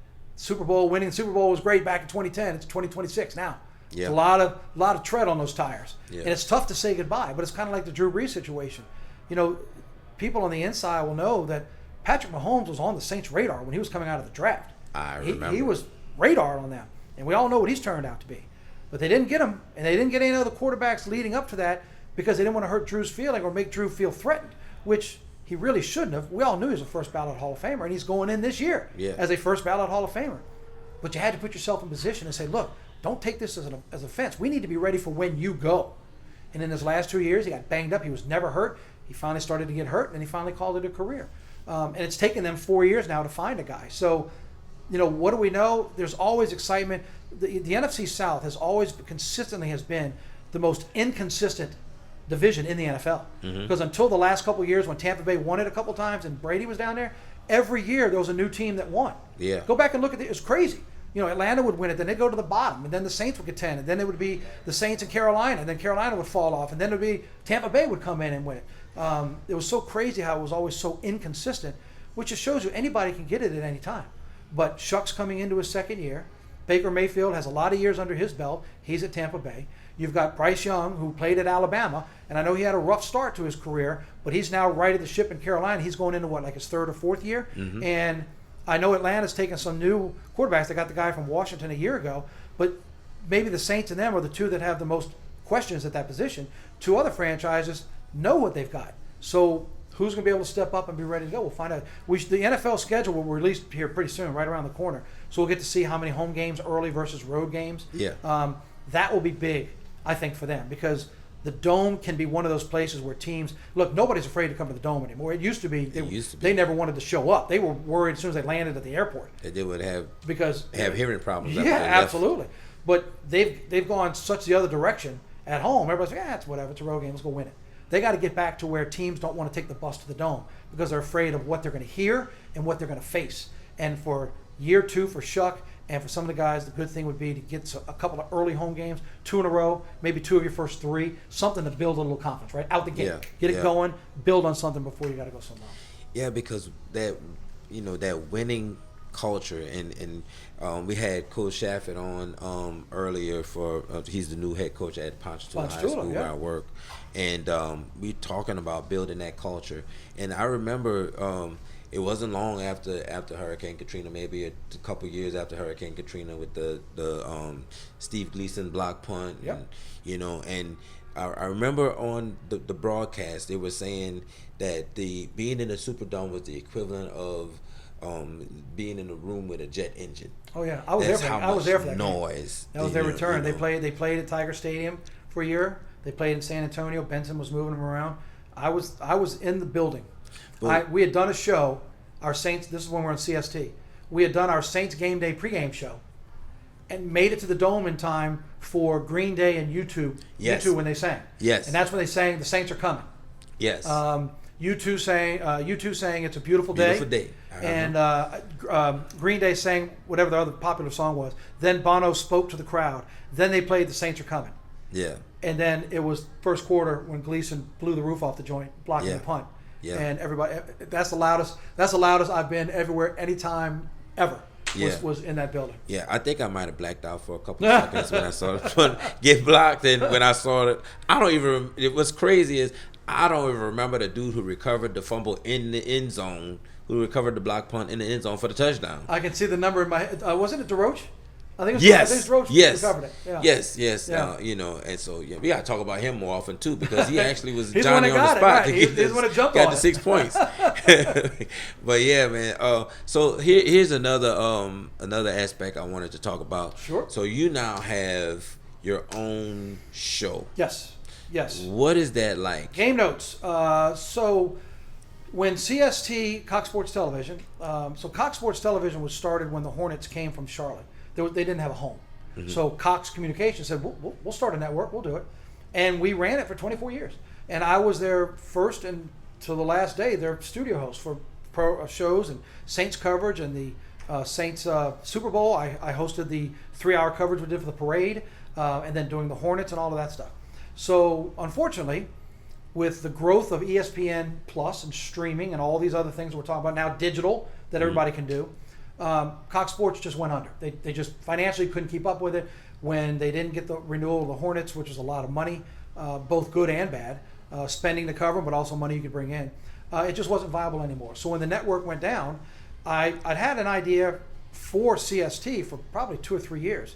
[SPEAKER 2] winning the Super Bowl was great back in 2010. It's 2026 now.
[SPEAKER 3] Yeah.
[SPEAKER 2] It's a lot of tread on those tires. Yeah. And it's tough to say goodbye, but it's kind of like the Drew Brees situation. People on the inside will know that Patrick Mahomes was on the Saints' radar when he was coming out of the draft.
[SPEAKER 3] I remember.
[SPEAKER 2] He was radar on them. And we all know what he's turned out to be. But they didn't get him, and they didn't get any other quarterbacks leading up to that because they didn't want to hurt Drew's feeling or make Drew feel threatened, which he really shouldn't have. We all knew he was a first ballot Hall of Famer, and he's going in this year as a first ballot Hall of Famer. But you had to put yourself in position and say, look, don't take this as an offense. We need to be ready for when you go. And in his last 2 years, he got banged up. He was never hurt. He finally started to get hurt, and he finally called it a career. And it's taken them 4 years now to find a guy. So, what do we know? There's always excitement. The NFC South has been the most inconsistent division in the NFL. Because until the last couple of years when Tampa Bay won it a couple times and Brady was down there, every year there was a new team that won.
[SPEAKER 3] Yeah.
[SPEAKER 2] Go back and look at it. It's crazy. Atlanta would win it, then they'd go to the bottom, and then the Saints would contend, and then it would be the Saints and Carolina, and then Carolina would fall off, and then it would be Tampa Bay would come in and win it. It was so crazy how it was always so inconsistent, which just shows you anybody can get it at any time. But Shuck's coming into his second year. Baker Mayfield has a lot of years under his belt. He's at Tampa Bay. You've got Bryce Young, who played at Alabama, and I know he had a rough start to his career, but he's now righted the ship in Carolina. He's going into his third or fourth year, and I know Atlanta's taken some new quarterbacks. They got the guy from Washington a year ago, but maybe the Saints and them are the two that have the most questions at that position. 2 other franchises know what they've got. So who's going to be able to step up and be ready to go? We'll find out. The NFL schedule will release here pretty soon, right around the corner. So we'll get to see how many home games, early versus road games.
[SPEAKER 3] Yeah.
[SPEAKER 2] That will be big, I think, for them because the Dome can be one of those places where teams look. Nobody's afraid to come to the Dome anymore. It used to be. They never wanted to show up. They were worried as soon as they landed at the airport.
[SPEAKER 3] That they would have hearing problems.
[SPEAKER 2] Yeah, absolutely. But they've gone such the other direction at home. Everybody's like, it's whatever. It's a road game. Let's go win it. They got to get back to where teams don't want to take the bus to the Dome because they're afraid of what they're going to hear and what they're going to face. And for year 2 for Shuck and for some of the guys, the good thing would be to get a couple of early home games, 2 in a row, maybe 2 of your first 3, something to build a little confidence, right? Out the gate. Get it going, build on something before you got to go somewhere else.
[SPEAKER 3] Yeah, because that winning culture and we had Coach Shafford on earlier for he's the new head coach at Ponchatoula High School where I work, and we talking about building that culture. And I remember it wasn't long after Hurricane Katrina, maybe a couple years after Hurricane Katrina, with the Steve Gleason block punt, and I remember on the broadcast they were saying that being in the Superdome was the equivalent of being in a room with a jet engine.
[SPEAKER 2] Oh yeah, I was there for that
[SPEAKER 3] noise.
[SPEAKER 2] That was their return. They played at Tiger Stadium for a year. They played in San Antonio. Benson was moving them around. I was in the building. We had done a show. Our Saints. This is when we're on CST. We had done our Saints game day pregame show, and made it to the Dome in time for Green Day and U2.
[SPEAKER 3] Yes.
[SPEAKER 2] U2 when they sang.
[SPEAKER 3] Yes.
[SPEAKER 2] And that's when they sang "The Saints Are Coming."
[SPEAKER 3] Yes.
[SPEAKER 2] U2 saying "It's a Beautiful Day."
[SPEAKER 3] Beautiful day.
[SPEAKER 2] And Green Day sang whatever the other popular song was. Then Bono spoke to the crowd. Then they played "The Saints Are Coming."
[SPEAKER 3] Yeah.
[SPEAKER 2] And then it was first quarter when Gleason blew the roof off the joint, blocking the punt.
[SPEAKER 3] Yeah.
[SPEAKER 2] And everybody, that's the loudest I've been everywhere, anytime, ever. Was in that building.
[SPEAKER 3] Yeah, I think I might have blacked out for a couple of seconds when I saw the punt get blocked, and when I saw it, what's crazy is I don't even remember the dude who recovered the fumble in the end zone who recovered the block punt in the end zone for the touchdown.
[SPEAKER 2] I can see the number in my head. Wasn't it DeRoche? I think it was
[SPEAKER 3] Yes.
[SPEAKER 2] Roach recovered it. Yeah.
[SPEAKER 3] Yes.
[SPEAKER 2] Yeah.
[SPEAKER 3] And so we got to talk about him more often too, because he actually was
[SPEAKER 2] He's
[SPEAKER 3] Johnny
[SPEAKER 2] the
[SPEAKER 3] on the
[SPEAKER 2] one that
[SPEAKER 3] spot.
[SPEAKER 2] got it, right. He's the one that jumped
[SPEAKER 3] got
[SPEAKER 2] on
[SPEAKER 3] the
[SPEAKER 2] it.
[SPEAKER 3] 6 points. But yeah, man. So here's another aspect I wanted to talk about.
[SPEAKER 2] Sure.
[SPEAKER 3] So you now have your own show.
[SPEAKER 2] Yes.
[SPEAKER 3] What is that like?
[SPEAKER 2] Game Notes. So when CST, Cox Sports Television, so Cox Sports Television was started when the Hornets came from Charlotte. They didn't have a home. Mm-hmm. So Cox Communications said, we'll start a network, we'll do it. And we ran it for 24 years. And I was their first and to the last day, their studio host for pro shows and Saints coverage and the Saints Super Bowl. I hosted the 3-hour coverage we did for the parade, and then doing the Hornets and all of that stuff. So unfortunately, with the growth of ESPN Plus and streaming and all these other things we're talking about now, digital that everybody can do, Cox Sports just went under. They just financially couldn't keep up with it. When they didn't get the renewal of the Hornets, which was a lot of money, both good and bad, spending to cover, but also money you could bring in, it just wasn't viable anymore. So when the network went down, I'd had an idea for CST for probably 2 or 3 years.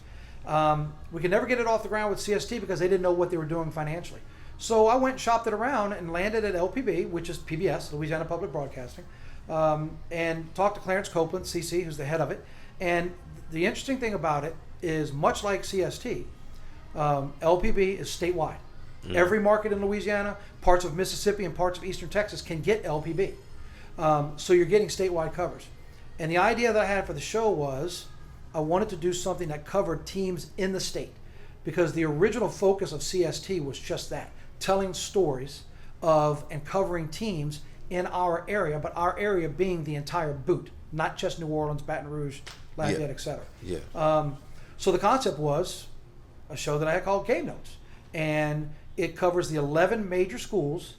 [SPEAKER 2] We could never get it off the ground with CST because they didn't know what they were doing financially. So I went and shopped it around and landed at LPB, which is PBS, Louisiana Public Broadcasting, and talked to Clarence Copeland, CC, who's the head of it. And the interesting thing about it is, much like CST, LPB is statewide. Mm. Every market in Louisiana, parts of Mississippi, and parts of eastern Texas can get LPB. So you're getting statewide coverage. And the idea that I had for the show was I wanted to do something that covered teams in the state, because the original focus of CST was just that, telling stories of and covering teams in our area, but our area being the entire boot, not just New Orleans, Baton Rouge, Lafayette, etc.
[SPEAKER 3] Yeah.
[SPEAKER 2] So the concept was a show that I had called Game Notes, and it covers the 11 major schools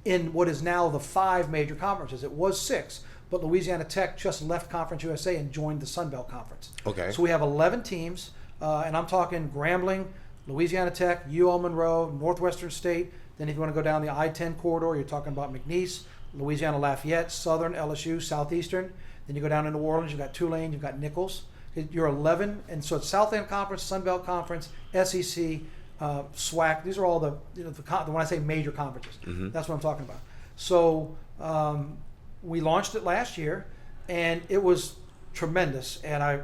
[SPEAKER 2] in what is now the 5 major conferences. It was 6, but Louisiana Tech just left Conference USA and joined the Sun Belt Conference.
[SPEAKER 3] Okay.
[SPEAKER 2] So we have 11 teams, and I'm talking Grambling, Louisiana Tech, UL Monroe, Northwestern State. Then if you want to go down the I-10 corridor, you're talking about McNeese, Louisiana Lafayette, Southern, LSU, Southeastern. Then you go down to New Orleans, you've got Tulane, you've got Nichols. You're 11, and so it's South End Conference, Sun Belt Conference, SEC, SWAC. These are all the when I say major conferences,
[SPEAKER 3] mm-hmm.
[SPEAKER 2] that's what I'm talking about. So we launched it last year, and it was tremendous, and I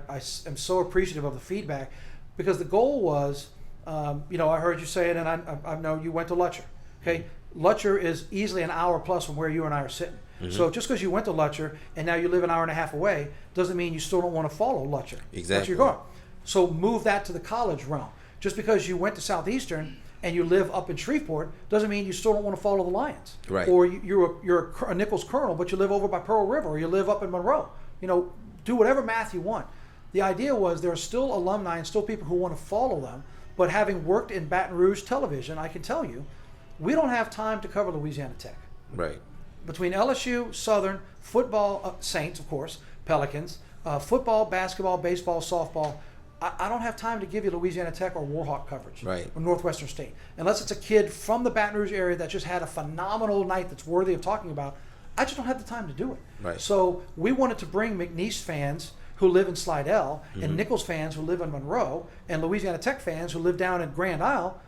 [SPEAKER 2] am so appreciative of the feedback, because the goal was, I heard you say it, and I know you went to Lutcher. Okay, Lutcher is easily an hour plus from where you and I are sitting. Mm-hmm. So just because you went to Lutcher and now you live an hour and a half away doesn't mean you still don't want to follow Lutcher.
[SPEAKER 3] Exactly.
[SPEAKER 2] That's where you're going. So move that to the college realm. Just because you went to Southeastern and you live up in Shreveport doesn't mean you still don't want to follow the Lions.
[SPEAKER 3] Right.
[SPEAKER 2] Or you're a Nichols Colonel, but you live over by Pearl River, or you live up in Monroe. Do whatever math you want. The idea was there are still alumni and still people who want to follow them, but having worked in Baton Rouge television, I can tell you, we don't have time to cover Louisiana Tech.
[SPEAKER 3] Right.
[SPEAKER 2] Between LSU, Southern, football, Saints, of course, Pelicans, football, basketball, baseball, softball, I don't have time to give you Louisiana Tech or Warhawk coverage.
[SPEAKER 3] Right.
[SPEAKER 2] Or Northwestern State. Unless it's a kid from the Baton Rouge area that just had a phenomenal night that's worthy of talking about, I just don't have the time to do it.
[SPEAKER 3] Right.
[SPEAKER 2] So we wanted to bring McNeese fans who live in Slidell,
[SPEAKER 3] mm-hmm.
[SPEAKER 2] and Nichols fans who live in Monroe, and Louisiana Tech fans who live down in Grand Isle.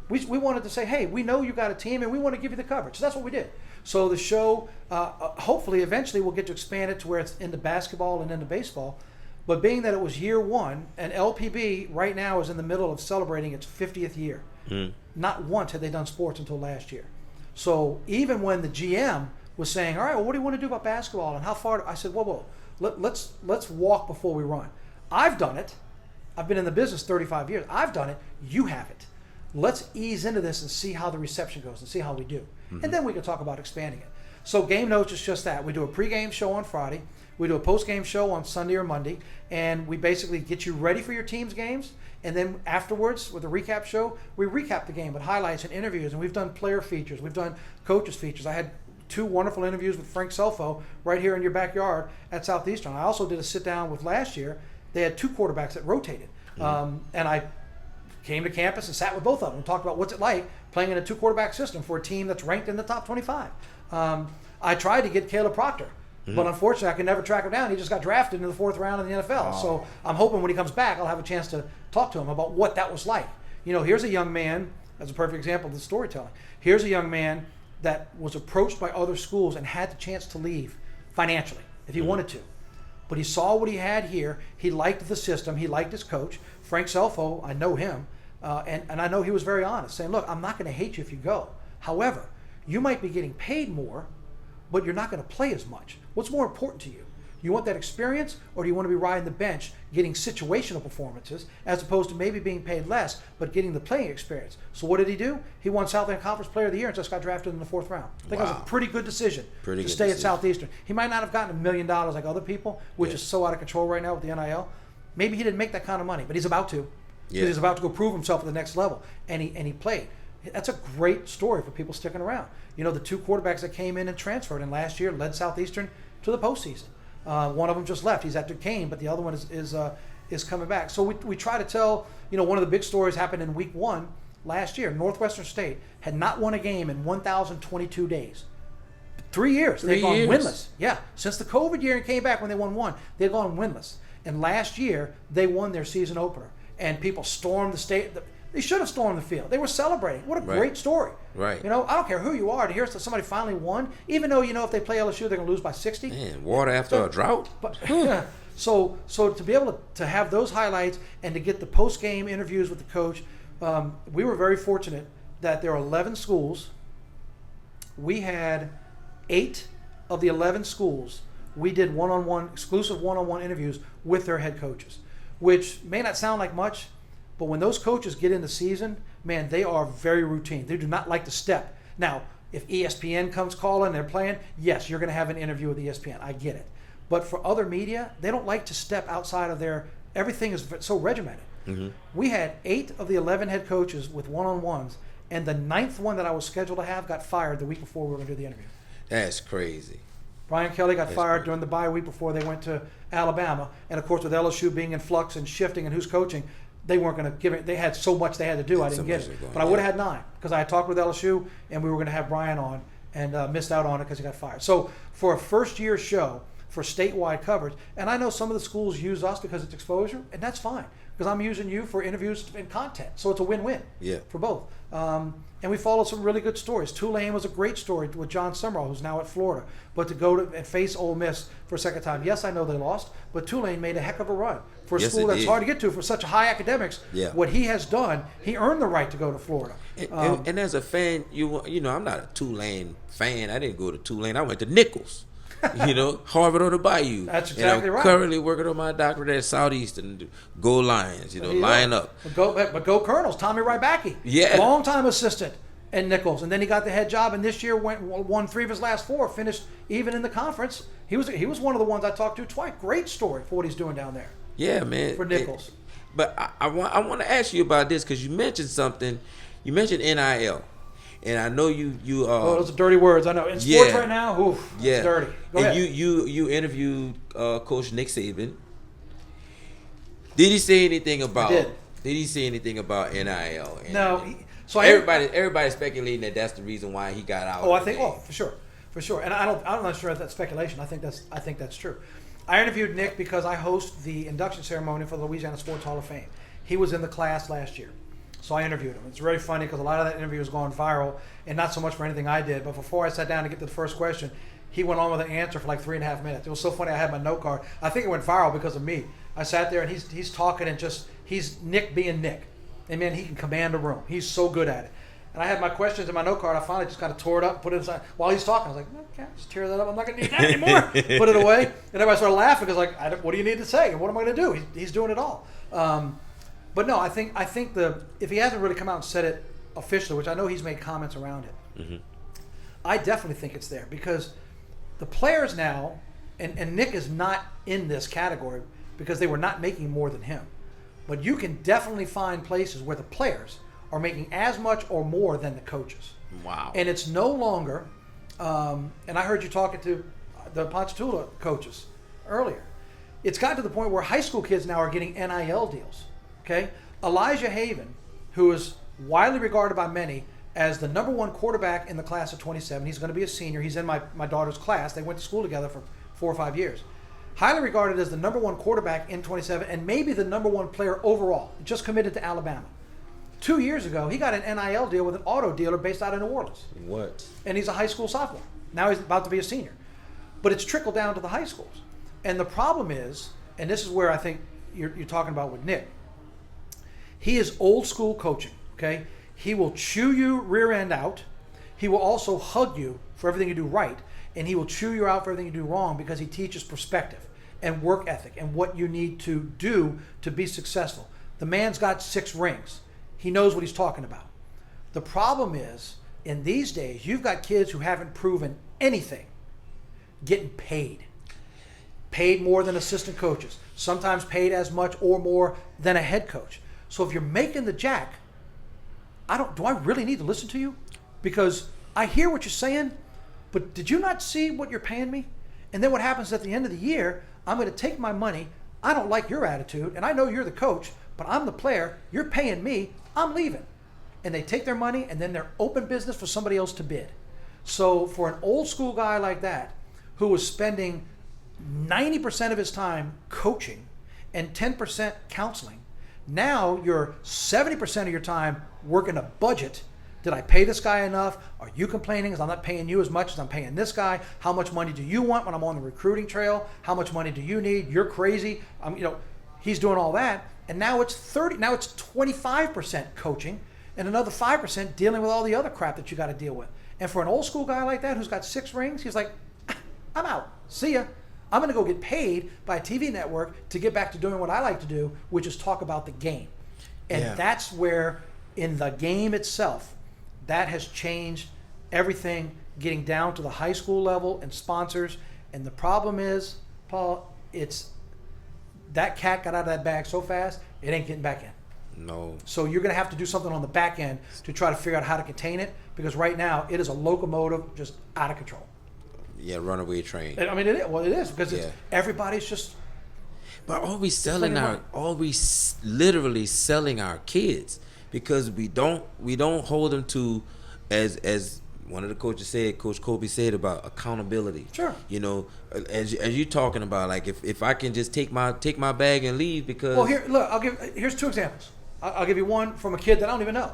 [SPEAKER 2] We wanted to say, hey, we know you got a team, and we want to give you the coverage. So that's what we did. So the show, hopefully, eventually, we'll get to expand it to where it's into basketball and into baseball. But being that it was year one, and LPB right now is in the middle of celebrating its 50th year. Mm. Not once had they done sports until last year. So even when the GM was saying, all right, well, what do you want to do about basketball, and how far? I said, whoa, let's walk before we run. I've done it. I've been in the business 35 years. I've done it. You haven't. Let's ease into this and see how the reception goes and see how we do. Mm-hmm. And then we can talk about expanding it. So Game Notes is just that. We do a pregame show on Friday. We do a postgame show on Sunday or Monday. And we basically get you ready for your team's games. And then afterwards, with a recap show, we recap the game with highlights and interviews. And we've done player features. We've done coaches features. I had 2 wonderful interviews with Frank Selfo right here in your backyard at Southeastern. I also did a sit-down with last year. They had 2 quarterbacks that rotated. Mm-hmm. And I came to campus and sat with both of them and talked about what's it like playing in a 2 quarterback system for a team that's ranked in the top 25. I tried to get Caleb Proctor But unfortunately, I can never track him down. He just got drafted in the 4th round in the NFL.
[SPEAKER 3] Oh.
[SPEAKER 2] So I'm hoping when he comes back, I'll have a chance to talk to him about what that was like. Here's a young man, that's a perfect example of the storytelling. Here's a young man that was approached by other schools and had the chance to leave financially if he wanted to. But he saw what he had here. He liked the system. He liked his coach. Frank Selfo, I know him. And I know he was very honest, saying, look, I'm not going to hate you if you go. However, you might be getting paid more, but you're not going to play as much. What's more important to you? You want that experience, or do you want to be riding the bench getting situational performances as opposed to maybe being paid less but getting the playing experience? So what did he do? He won Southland Conference Player of the Year and just got drafted in the 4th round. I think that was a pretty good decision to stay at Southeastern. He might not have gotten $1 million like other people, which is so out of control right now with the NIL. Maybe he didn't make that kind of money, but he's about to. Yeah. He's about to go prove himself at the next level, and he played. That's a great story for people sticking around. The 2 quarterbacks that came in and transferred, and last year led Southeastern to the postseason. One of them just left. He's at Duquesne, but the other one is coming back. So we try to tell, one of the big stories happened in week 1 last year. Northwestern State had not won a game in 1,022 days. 3 years. They've gone winless. Yeah. Since the COVID year and came back when they won 1, they've gone winless. And last year, they won their season opener. And people stormed the state. They should have stormed the field. They were celebrating. What a great story.
[SPEAKER 3] Right.
[SPEAKER 2] I don't care who you are, to hear that somebody finally won, even though, if they play LSU, they're going to lose by 60.
[SPEAKER 3] Man, water after a drought.
[SPEAKER 2] But, so to be able to have those highlights and to get the post-game interviews with the coach, we were very fortunate that there are 11 schools. We had 8 of the 11 schools. We did exclusive one-on-one interviews with their head coaches, which may not sound like much, but when those coaches get in the season, man, they are very routine. They do not like to step. Now, if ESPN comes calling and they're playing, yes, you're going to have an interview with ESPN. I get it. But for other media, they don't like to step outside of everything is so regimented. Mm-hmm. We had 8 of the 11 head coaches with one-on-ones, and the 9th one that I was scheduled to have got fired the week before we were going to do the interview.
[SPEAKER 3] That's crazy.
[SPEAKER 2] Brian Kelly got fired during the bye week before they went to Alabama. And, of course, with LSU being in flux and shifting and who's coaching, they weren't going to give it. They had so much they had to do. I didn't get it. But I would have had 9 because I had talked with LSU, and we were going to have Brian on and missed out on it because he got fired. So for a first-year show, for statewide coverage, and I know some of the schools use us because it's exposure, and that's fine because I'm using you for interviews and content. So it's a win-win for both. And we followed some really good stories. Tulane was a great story with John Summerall, who's now at Florida. But to go and face Ole Miss for a second time, yes, I know they lost, but Tulane made a heck of a run for a school that's hard to get to for such high academics. Yeah. What he has done, he earned the right to go to Florida.
[SPEAKER 3] And as a fan, I'm not a Tulane fan. I didn't go to Tulane. I went to Nichols. Harvard or the Bayou.
[SPEAKER 2] That's exactly right.
[SPEAKER 3] Currently working on my doctorate at Southeastern. Go Lions, line up.
[SPEAKER 2] But go Colonels. Tommy Rybacki.
[SPEAKER 3] Yeah.
[SPEAKER 2] Long-time assistant at Nichols. And then he got the head job, and this year won 3 of his last 4, finished even in the conference. He was one of the ones I talked to twice. Great story for what he's doing down there.
[SPEAKER 3] Yeah, man.
[SPEAKER 2] For Nichols.
[SPEAKER 3] But I want to ask you about this because you mentioned something. You mentioned NIL. And I know you
[SPEAKER 2] those are dirty words. I know. In sports right now, it's dirty. Go ahead.
[SPEAKER 3] You interviewed Coach Nick Saban. Did he say anything about? Did he say anything about NIL?
[SPEAKER 2] No.
[SPEAKER 3] Everybody's speculating that that's the reason why he got out.
[SPEAKER 2] Oh, I think. Oh, for sure. And I'm not sure if that's speculation. I think that's true. I interviewed Nick because I host the induction ceremony for the Louisiana Sports Hall of Fame. He was in the class last year. So I interviewed him. It's very funny because a lot of that interview was going viral, and not so much for anything I did, but before I sat down to get to the first question, he went on with an answer for like 3.5 minutes. It was so funny. I had my note card. I think it went viral because of me. I sat there, and he's talking, and he's Nick being Nick. And, man, he can command a room. He's so good at it. And I had my questions in my note card. I finally just kind of tore it up and put it inside. While he's talking, I was like, okay, just tear that up. I'm not going to need that anymore. Put it away. And everybody started laughing because, what do you need to say? And what am I going to do? He's doing it all. But no, I think if he hasn't really come out and said it officially, which I know he's made comments around it, mm-hmm. I definitely think it's there because the players now, and Nick is not in this category because they were not making more than him, but you can definitely find places where the players are making as much or more than the coaches.
[SPEAKER 3] Wow.
[SPEAKER 2] And it's no longer, and I heard you talking to the Ponchatoula coaches earlier, it's gotten to the point where high school kids now are getting NIL deals. Okay, Elijah Haven, who is widely regarded by many as the number 1 quarterback in the class of 27. He's going to be a senior. He's in my daughter's class. They went to school together for 4 or 5 years. Highly regarded as the number one quarterback in 27 and maybe the number one player overall. Just committed to Alabama. 2 years ago, he got an NIL deal with an auto dealer based out of New Orleans.
[SPEAKER 3] What?
[SPEAKER 2] And he's a high school sophomore. Now he's about to be a senior. But it's trickled down to the high schools. And the problem is, and this is where I think you're talking about with Nick, he is old school coaching, okay? He will chew you rear end out. He will also hug you for everything you do right. And he will chew you out for everything you do wrong because he teaches perspective and work ethic and what you need to do to be successful. The man's got 6 rings. He knows what he's talking about. The problem is, in these days, you've got kids who haven't proven anything getting paid. Paid more than assistant coaches. Sometimes paid as much or more than a head coach. So if you're making the jack, do I really need to listen to you? Because I hear what you're saying, but did you not see what you're paying me? And then what happens at the end of the year, I'm going to take my money. I don't like your attitude, and I know you're the coach, but I'm the player. You're paying me. I'm leaving. And they take their money, and then they're open business for somebody else to bid. So for an old school guy like that, who was spending 90% of his time coaching and 10% counseling, now you're 70% of your time working a budget. Did I pay this guy enough? Are you complaining because I'm not paying you as much as I'm paying this guy? How much money do you want when I'm on the recruiting trail? How much money do you need? You're crazy. He's doing all that. And now it's 25% coaching and another 5% dealing with all the other crap that you got to deal with. And for an old school guy like that who's got 6 rings, he's like, I'm out. See ya. I'm going to go get paid by a TV network to get back to doing what I like to do, which is talk about the game. And that's where, in the game itself, that has changed everything, getting down to the high school level and sponsors. And the problem is, Paul, that cat got out of that bag so fast, it ain't getting back in.
[SPEAKER 3] No.
[SPEAKER 2] So you're going to have to do something on the back end to try to figure out how to contain it, because right now it is a locomotive just out of control.
[SPEAKER 3] Yeah, runaway train.
[SPEAKER 2] I mean, it is because everybody's just.
[SPEAKER 3] But are we literally selling our kids? Because we don't hold them to, as one of the coaches said, Coach Kobe said, about accountability.
[SPEAKER 2] Sure.
[SPEAKER 3] As you're talking about, like if I can just take my bag and leave because.
[SPEAKER 2] Well, here's 2 examples. I'll give you one from a kid that I don't even know,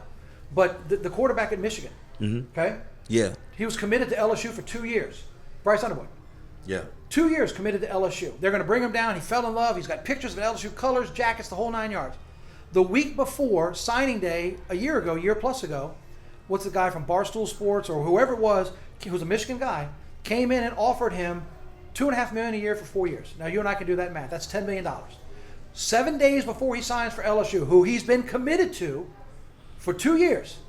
[SPEAKER 2] but the quarterback at Michigan. Mm-hmm. Okay.
[SPEAKER 3] Yeah.
[SPEAKER 2] He was committed to LSU for 2 years. Bryce Underwood.
[SPEAKER 3] Yeah.
[SPEAKER 2] 2 years committed to LSU. They're going to bring him down. He fell in love. He's got pictures of LSU colors, jackets, the whole 9 yards. The week before signing day, a year plus ago, what's the guy from Barstool Sports or whoever it was, who's a Michigan guy, came in and offered him $2.5 million a year for 4 years. Now you and I can do that math. That's $10 million. 7 days before he signs for LSU, who he's been committed to for 2 years,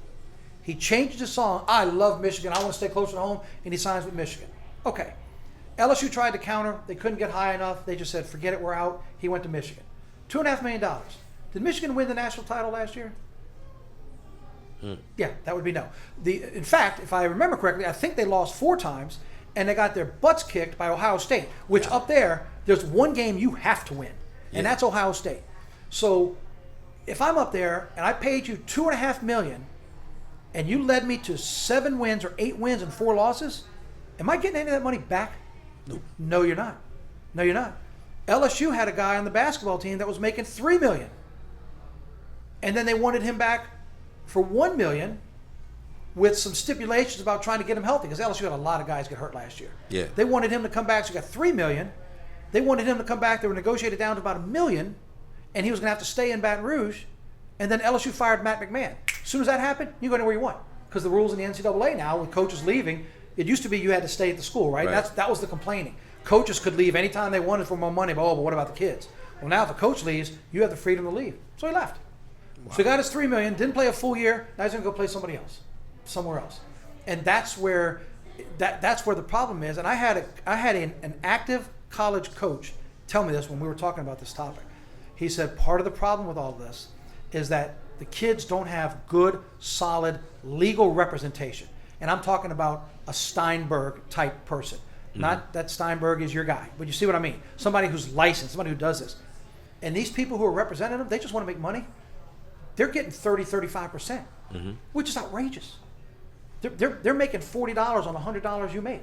[SPEAKER 2] he changed his song. I love Michigan. I want to stay closer to home, and he signs with Michigan. Okay. LSU tried to counter. They couldn't get high enough. They just said, forget it, we're out. He went to Michigan. $2.5 million. Did Michigan win the national title last year? Yeah, that would be no. In fact, if I remember correctly, I think they lost 4 times, and they got their butts kicked by Ohio State, which up there's one game you have to win, and that's Ohio State. So if I'm up there and I paid you $2.5 million, and you led me to 7 wins or 8 wins and 4 losses, am I getting any of that money back?
[SPEAKER 3] Nope.
[SPEAKER 2] No, you're not. No, you're not. LSU had a guy on the basketball team that was making $3 million. And then they wanted him back for $1 million with some stipulations about trying to get him healthy, because LSU had a lot of guys get hurt last year.
[SPEAKER 3] Yeah.
[SPEAKER 2] They wanted him to come back, so he got $3 million. They wanted him to come back. They were negotiated down to about $1 million, and he was going to have to stay in Baton Rouge. And then LSU fired Matt McMahon. As soon as that happened, you go anywhere you want, because the rules in the NCAA now, with coaches leaving, it used to be you had to stay at the school, right? That was the complaining. Coaches could leave anytime they wanted for more money, but what about the kids? Well, now if a coach leaves, you have the freedom to leave. So he left. Wow. So he got his $3 million, didn't play a full year. Now he's going to go play somewhere else, and that's where the problem is. And I had an active college coach tell me this when we were talking about this topic. He said part of the problem with all this is that the kids don't have good, solid legal representation, and I'm talking about a Steinberg type person. Mm-hmm. Not that Steinberg is your guy, but you see what I mean. Somebody who's licensed, somebody who does this. And these people who are representing them, they just want to make money. They're getting 30, 35%, which is outrageous. They're making $40 on $100 you made.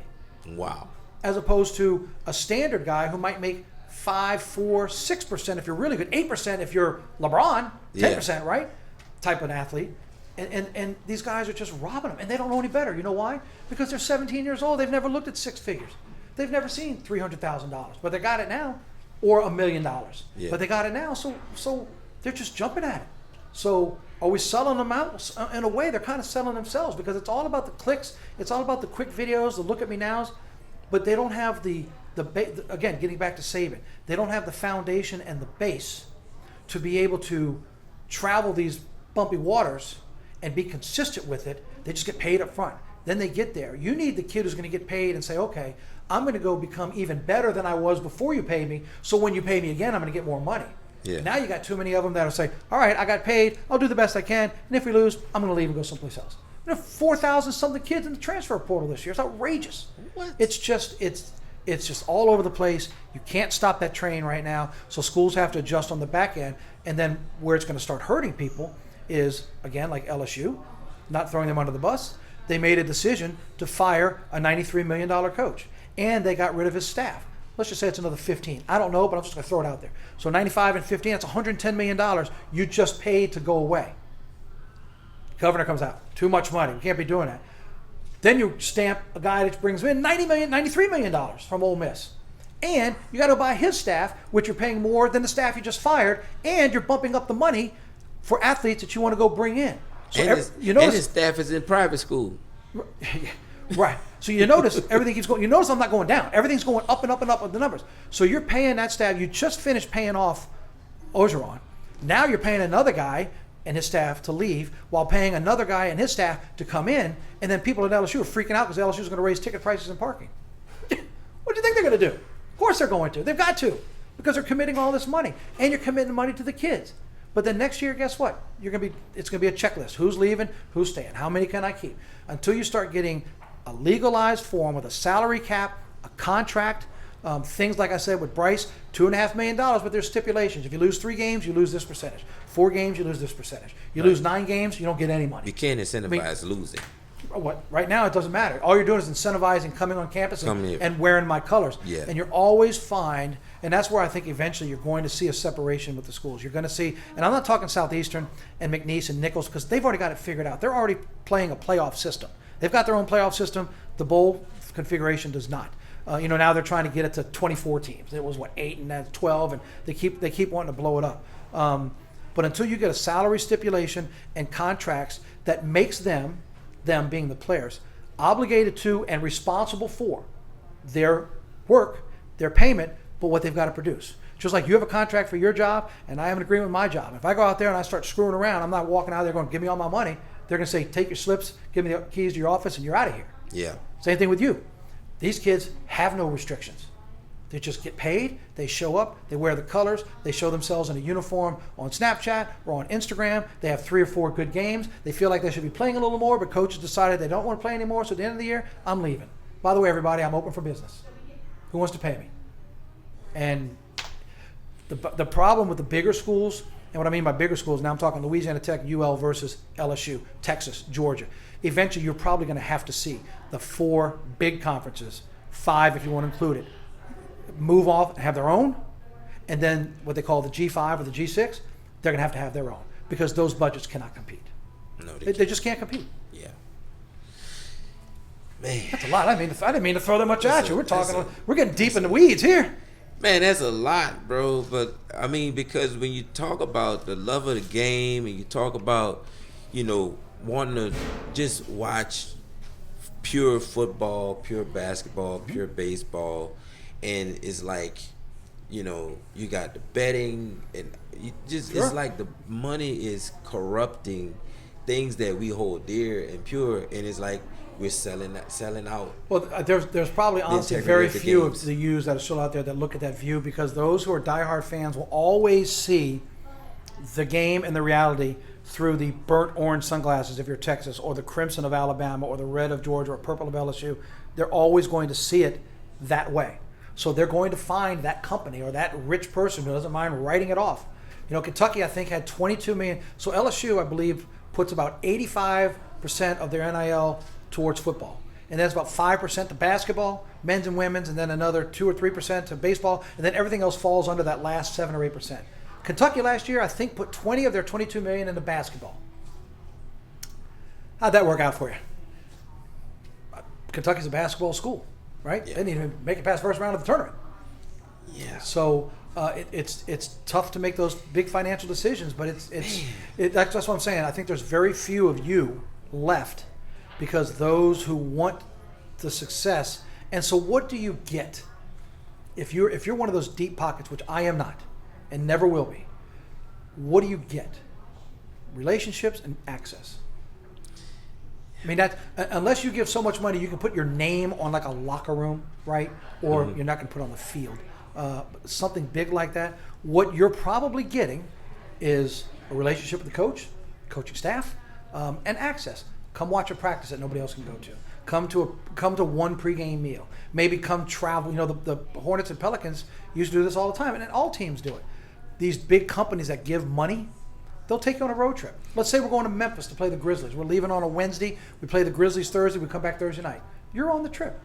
[SPEAKER 3] Wow.
[SPEAKER 2] as opposed to a standard guy who might make 5, 4, 6% if you're really good, 8% if you're LeBron, 10%, right? Type of athlete. And these guys are just robbing them, and they don't know any better. You know why? Because they're 17 years old. They've never looked at six figures. They've never seen $300,000, but they got it now, or $1 million. Yeah. But they got it now, so they're just jumping at it. So are we selling them out? In a way, they're kind of selling themselves, because it's all about the clicks. It's all about the quick videos, the look at me nows, but they don't have again, getting back to Saban, they don't have the foundation and the base to be able to travel these bumpy waters and be consistent with it. They just get paid up front. Then they get there. You need the kid who's going to get paid and say, okay, I'm going to go become even better than I was before you paid me, so when you pay me again, I'm going to get more money. Yeah. Now you got too many of them that'll say, all right, I got paid, I'll do the best I can, and if we lose, I'm going to leave and go someplace else. There are 4,000 something kids in the transfer portal this year. It's outrageous. What? It's just all over the place. You can't stop that train right now, so schools have to adjust on the back end. And then where it's going to start hurting people is, again, like LSU, not throwing them under the bus. They made a decision to fire a $93 million coach, and they got rid of his staff. Let's just say it's another 15. I don't know, but I'm just going to throw it out there. So 95 and 15, that's $110 million you just paid to go away. Governor comes out. Too much money. We can't be doing that. Then you stamp a guy that brings in $93 million from Ole Miss. And you got to buy his staff, which you're paying more than the staff you just fired, and you're bumping up the money for athletes that you want to go bring in. So
[SPEAKER 3] his staff is in private school.
[SPEAKER 2] Right. So you notice everything keeps going. You notice I'm not going down. Everything's going up and up and up with the numbers. So you're paying that staff. You just finished paying off Ogeron. Now you're paying another guy and his staff to leave while paying another guy and his staff to come in. And then people at LSU are freaking out because LSU is going to raise ticket prices and parking. What do you think they're going to do? Of course they're going to. They've got to, because they're committing all this money. And you're committing money to the kids. But then next year, guess what? It's going to be a checklist. Who's leaving? Who's staying? How many can I keep? Until you start getting a legalized form with a salary cap, a contract, things like I said with Bryce, $2.5 million, but there's stipulations. If you lose 3 games, you lose this percentage. 4 games, you lose this percentage. You lose 9 games, you don't get any money.
[SPEAKER 3] You can't incentivize losing.
[SPEAKER 2] Right now, it doesn't matter. All you're doing is incentivizing coming on campus and wearing my colors.
[SPEAKER 3] Yeah.
[SPEAKER 2] And you're always find, and that's where I think eventually you're going to see a separation with the schools. You're going to see, and I'm not talking Southeastern and McNeese and Nichols, because they've already got it figured out. They're already playing a playoff system. They've got their own playoff system. The bowl configuration does not. Now they're trying to get it to 24 teams. It was 8 and then 12, and they keep wanting to blow it up. But until you get a salary stipulation and contracts that makes them being the players, obligated to and responsible for their work, their payment, but what they've got to produce. Just like you have a contract for your job and I have an agreement with my job. If I go out there and I start screwing around, I'm not walking out there going, give me all my money. They're going to say, take your slips, give me the keys to your office, and you're out of here.
[SPEAKER 3] Yeah.
[SPEAKER 2] Same thing with you. These kids have no restrictions. They just get paid, they show up, they wear the colors, they show themselves in a uniform on Snapchat or on Instagram. They have 3 or 4 good games. They feel like they should be playing a little more, but coaches decided they don't want to play anymore, so at the end of the year, I'm leaving. By the way, everybody, I'm open for business. Who wants to pay me? And the problem with the bigger schools, and what I mean by bigger schools, now I'm talking Louisiana Tech, UL versus LSU, Texas, Georgia. Eventually, you're probably going to have to see the 4 big conferences, 5 if you want to include it, move off and have their own, and then what they call the G5 or the G6, they're going to have their own, because those budgets cannot compete.
[SPEAKER 3] No,
[SPEAKER 2] they just can't compete.
[SPEAKER 3] Yeah. Man.
[SPEAKER 2] That's a lot. I didn't mean to throw that much at you. We're getting deep in the weeds here.
[SPEAKER 3] Man, that's a lot, bro. But I mean, because when you talk about the love of the game and you talk about, wanting to just watch pure football, pure basketball, pure baseball, and it's like, you got the betting, and it's like the money is corrupting things that we hold dear and pure, and it's like we're selling out. Well,
[SPEAKER 2] there's probably honestly very few of the U's that are still out there that look at that view, because those who are diehard fans will always see the game and the reality through the burnt orange sunglasses if you're Texas, or the crimson of Alabama, or the red of Georgia, or purple of LSU. They're always going to see it that way. So they're going to find that company or that rich person who doesn't mind writing it off. Kentucky, I think, had $22 million. So LSU, I believe, puts about 85% of their NIL towards football. and then it's about 5% to basketball, men's and women's, and then another 2 or 3% to baseball, and then everything else falls under that last 7 or 8%. Kentucky last year, I think, put 20 of their $22 million into basketball. How'd that work out for you? Kentucky's a basketball school, right?
[SPEAKER 3] Yeah.
[SPEAKER 2] They didn't even make it past first round of the tournament.
[SPEAKER 3] Yeah.
[SPEAKER 2] So it's tough to make those big financial decisions, but that's what I'm saying. I think there's very few of you left because those who want the success. And so what do you get if you're one of those deep pockets, which I am not and never will be? What do you get? Relationships and access. I mean, that unless you give so much money, you can put your name on like a locker room, right? Or you're not going to put it on the field. Something big like that. What you're probably getting is a relationship with the coach, coaching staff, and access. Come watch a practice that nobody else can go to. Come to one pregame meal. Maybe come travel. You know, the Hornets and Pelicans used to do this all the time, and all teams do it. These big companies that give money, they'll take you on a road trip. Let's say we're going to Memphis to play the Grizzlies. We're leaving on a Wednesday. We play the Grizzlies Thursday. We come back Thursday night. You're on the trip.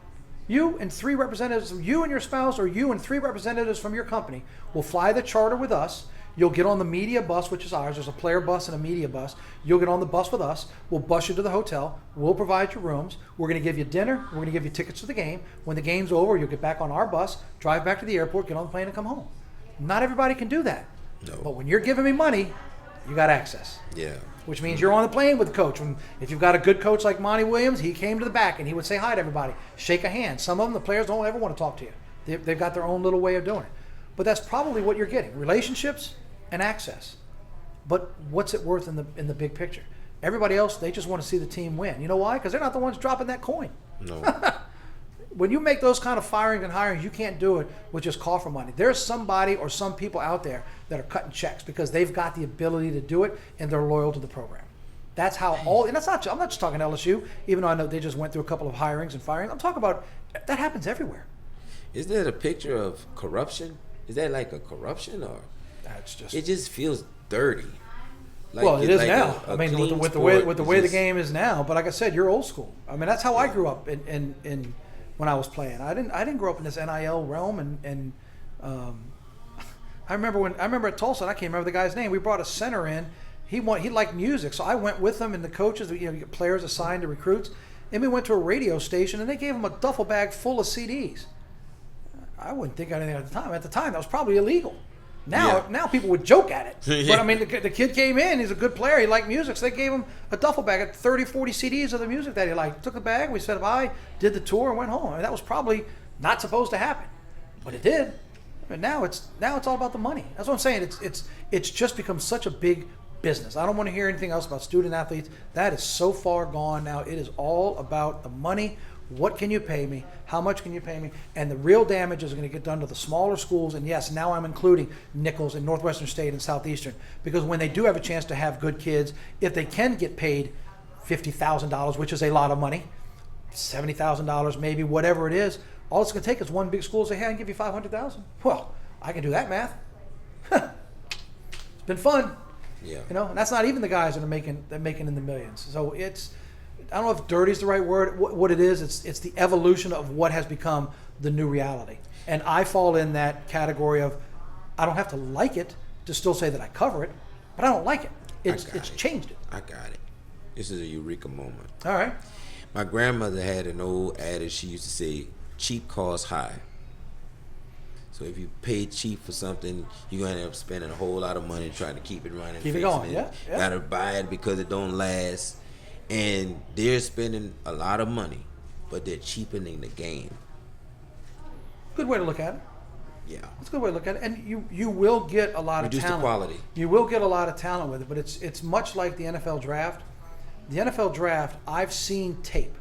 [SPEAKER 2] You and 3 representatives, you and your spouse, or you and 3 representatives from your company will fly the charter with us. You'll get on the media bus, which is ours. There's a player bus and a media bus. You'll get on the bus with us. We'll bus you to the hotel. We'll provide your rooms. We're going to give you dinner. We're going to give you tickets to the game. When the game's over, you'll get back on our bus, drive back to the airport, get on the plane, and come home. Not everybody can do that.
[SPEAKER 3] No.
[SPEAKER 2] But when you're giving me money, you got access.
[SPEAKER 3] Yeah.
[SPEAKER 2] Which means you're on the plane with the coach. If you've got a good coach like Monty Williams, he came to the back and he would say hi to everybody, shake a hand. Some of them, the players don't ever want to talk to you. They've got their own little way of doing it. But that's probably what you're getting, relationships and access. But what's it worth in the big picture? Everybody else, they just want to see the team win. You know why? Because they're not the ones dropping that coin.
[SPEAKER 3] No.
[SPEAKER 2] When you make those kind of firings and hirings, you can't do it with just call for money. There's somebody or some people out there that are cutting checks because they've got the ability to do it and they're loyal to the program. That's how and that's not. I'm not just talking LSU, even though I know they just went through a couple of hirings and firings. I'm talking about that happens everywhere.
[SPEAKER 3] Is that a picture of corruption? Is that like a corruption or?
[SPEAKER 2] That's just.
[SPEAKER 3] It just feels dirty.
[SPEAKER 2] Like, well, it is
[SPEAKER 3] like
[SPEAKER 2] now.
[SPEAKER 3] I
[SPEAKER 2] mean, with the way the game is now. But like I said, you're old school. I mean, that's how I grew up in when I was playing. I didn't grow up in this NIL realm, and I remember at Tulsa, and I can't remember the guy's name. We brought a center in. He liked music, so I went with him and the coaches. You get players assigned to recruits, and we went to a radio station, and they gave him a duffel bag full of CDs. I wouldn't think anything at the time. At the time, that was probably illegal. Now people would joke at it.
[SPEAKER 3] Yeah.
[SPEAKER 2] But I mean, the kid came in. He's a good player. He liked music, so they gave him a duffel bag of 30, 40 CDs of the music that he liked. Took the bag. We said bye, did the tour, and went home. I mean, that was probably not supposed to happen, but it did. And now it's all about the money. That's what I'm saying. It's just become such a big business. I don't want to hear anything else about student athletes. That is so far gone now. It is all about the money. What can you pay me? How much can you pay me? And the real damage is going to get done to the smaller schools. And yes, now I'm including Nichols and Northwestern State and Southeastern, because when they do have a chance to have good kids, if they can get paid $50,000, which is a lot of money, $70,000 maybe, whatever it is, all it's going to take is one big school to say, hey, I can give you $500,000. Well, I can do that math. It's been fun.
[SPEAKER 3] Yeah.
[SPEAKER 2] You know, and that's not even the guys that are making in the millions. So it's, I don't know if dirty is the right word. What it is, it's the evolution of what has become the new reality. And I fall in that category of, I don't have to like it to still say that I cover it, but I don't like it. It's changed it.
[SPEAKER 3] I got it. This is a eureka moment.
[SPEAKER 2] All right.
[SPEAKER 3] My grandmother had an old adage. She used to say, cheap costs high. So if you pay cheap for something, you're going to end up spending a whole lot of money trying to keep it running.
[SPEAKER 2] Keep it going, yeah.
[SPEAKER 3] Got to buy it because it don't last. And they're spending a lot of money, but they're cheapening the game.
[SPEAKER 2] Good way to look at it.
[SPEAKER 3] Yeah.
[SPEAKER 2] That's a good way to look at it. And you will get a lot of talent.
[SPEAKER 3] Reduce the quality.
[SPEAKER 2] You will get a lot of talent with it, but it's much like the NFL draft. The NFL draft, I've seen tape,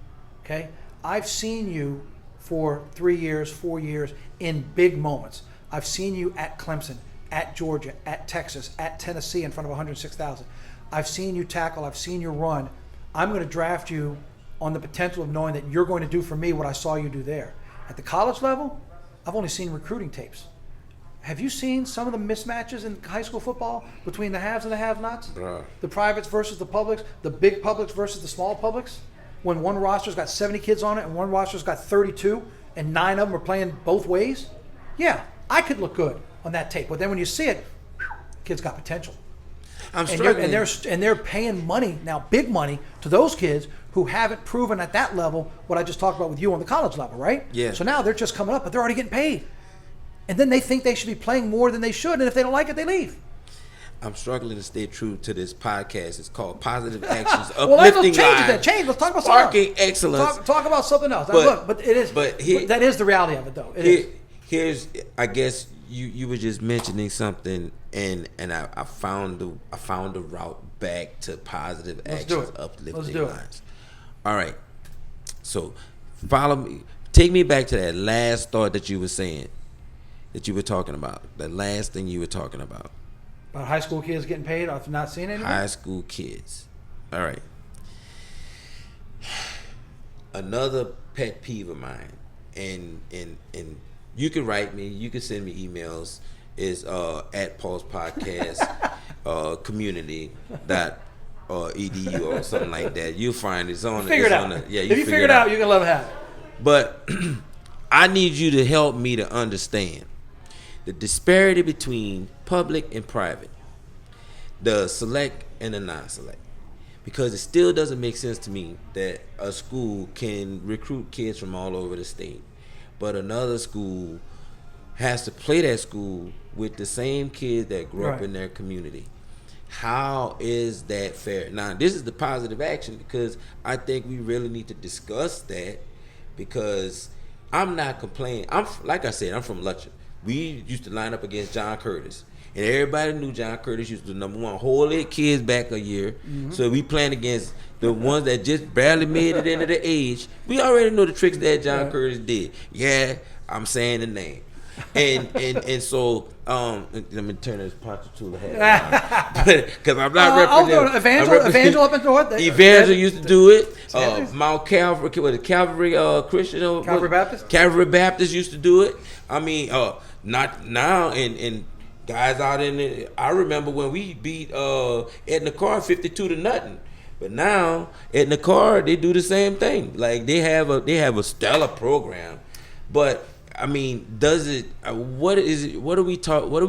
[SPEAKER 2] okay? I've seen you for 3 years, 4 years in big moments. I've seen you at Clemson, at Georgia, at Texas, at Tennessee in front of 106,000. I've seen you tackle. I've seen you run. I'm going to draft you on the potential of knowing that you're going to do for me what I saw you do there. At the college level, I've only seen recruiting tapes. Have you seen some of the mismatches in high school football between the haves and the have-nots?
[SPEAKER 3] Bruh.
[SPEAKER 2] The privates versus the publics, the big publics versus the small publics? when one roster's got 70 kids on it and one roster's got 32 and 9 of them are playing both ways? Yeah, I could look good on that tape. But then when you see it, kids got potential.
[SPEAKER 3] I'm struggling.
[SPEAKER 2] And they're paying money now, big money, to those kids who haven't proven at that level what I just talked about with you on the college level, right?
[SPEAKER 3] Yeah.
[SPEAKER 2] So now they're just coming up, but they're already getting paid. And then they think they should be playing more than they should, and if they don't like it, they leave.
[SPEAKER 3] I'm struggling to stay true to this podcast. It's called Positive Actions,
[SPEAKER 2] Well,
[SPEAKER 3] Uplifting
[SPEAKER 2] let's change. Let's talk about something else.
[SPEAKER 3] Sparking Excellence.
[SPEAKER 2] Talk about something else. That is the reality of it, though.
[SPEAKER 3] Here's, I guess you were just mentioning something, and I found the route back to positive actions, uplifting lives. All right, so follow me. Take me back to that last thought that you were saying, that you were talking about. The last thing you were talking about.
[SPEAKER 2] About high school kids getting paid off not seeing anything?
[SPEAKER 3] High school kids. All right. Another pet peeve of mine, and you can write me, you can send me emails, is at Paulse Podcast community .edu or something like that. You'll find it's on.
[SPEAKER 2] Figure it out. If you figure it out, you can let them have it.
[SPEAKER 3] But I need you to help me to understand the disparity between public and private, the select and the non-select, because it still doesn't make sense to me that a school can recruit kids from all over the state, but another school has to play that school with the same kids that grew up in their community. How is that fair? Now, this is the positive action, because I think we really need to discuss that, because I'm not complaining. Like I said, I'm from Lutcher. We used to line up against John Curtis, and everybody knew John Curtis used to #1 hold their kids back a year. Mm-hmm. So we playing against the ones that just barely made it into the age. We already know the tricks that John Curtis did. Yeah, I'm saying the name. And so let me turn this Ponchatoula hat because I'm not representing
[SPEAKER 2] Evangel up in North.
[SPEAKER 3] Evangel used to do it. Mount Calvary, Calvary Christian, Calvary Baptist used to do it. I mean, not now, and guys out in the, I remember when we beat Edna Carr 52-0. But now Edna Carr, they do the same thing. Like they have a stellar program, but I mean, does it? What is it? What are we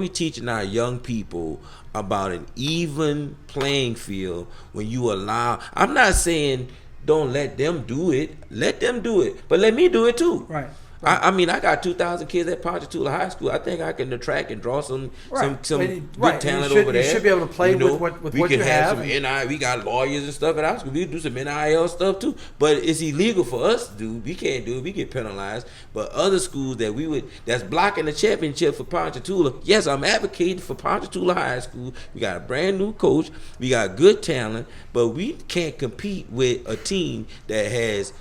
[SPEAKER 3] teaching our young people about an even playing field when you allow? I'm not saying don't let them do it. Let them do it, but let me do it too.
[SPEAKER 2] Right.
[SPEAKER 3] I mean, I got 2,000 kids at Ponchatoula High School. I think I can attract and draw some good talent over there.
[SPEAKER 2] You should be able to play with what you have. We can have
[SPEAKER 3] some NIL. We got lawyers and stuff at our school. We can do some NIL stuff too. But it's illegal for us to do. We can't do it. We get penalized. But other schools that's blocking the championship for Ponchatoula. Yes, I'm advocating for Ponchatoula High School. We got a brand new coach. We got good talent. But we can't compete with a team that has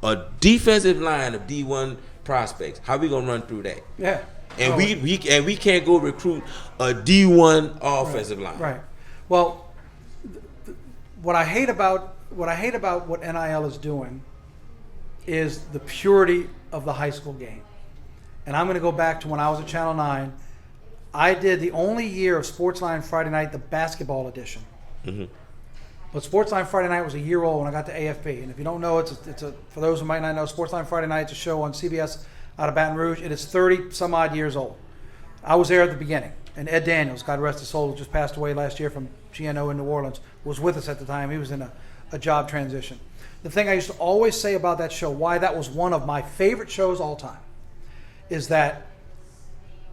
[SPEAKER 3] a defensive line of D1 prospects. How we gonna run through that?
[SPEAKER 2] Yeah.
[SPEAKER 3] And we can't go recruit a D1 offensive line.
[SPEAKER 2] Right. Well, what I hate about what NIL is doing is the purity of the high school game. And I'm going to go back to when I was at Channel 9. I did the only year of Sportsline Friday Night, the basketball edition. Mm-hmm. But Sportsline Friday Night was a year old when I got to AFB. And if you don't know, it's a for those who might not know, Sportsline Friday Night is a show on CBS out of Baton Rouge. It is 30 some odd years old. I was there at the beginning. And Ed Daniels, God rest his soul, just passed away last year from GNO in New Orleans, was with us at the time. He was in a job transition. The thing I used to always say about that show, why that was one of my favorite shows all time, is that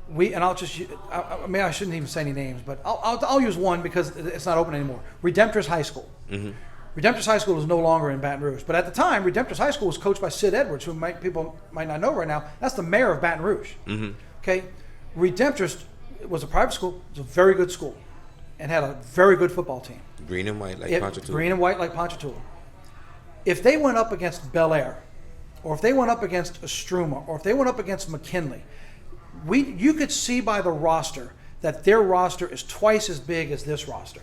[SPEAKER 2] I shouldn't even say any names, but I'll use one because it's not open anymore. Redemptorist High School. Mm-hmm. Redemptorist High School is no longer in Baton Rouge, but at the time, Redemptorist High School was coached by Sid Edwards, who people might not know right now. That's the mayor of Baton Rouge. Mm-hmm. Okay, Redemptorist was a private school. It was a very good school, and had a very good football team.
[SPEAKER 3] Green and white like Ponchatoula.
[SPEAKER 2] Green and white like Ponchatoula. If they went up against Bel Air, or if they went up against Estruma, or if they went up against McKinley, you could see by the roster that their roster is twice as big as this roster.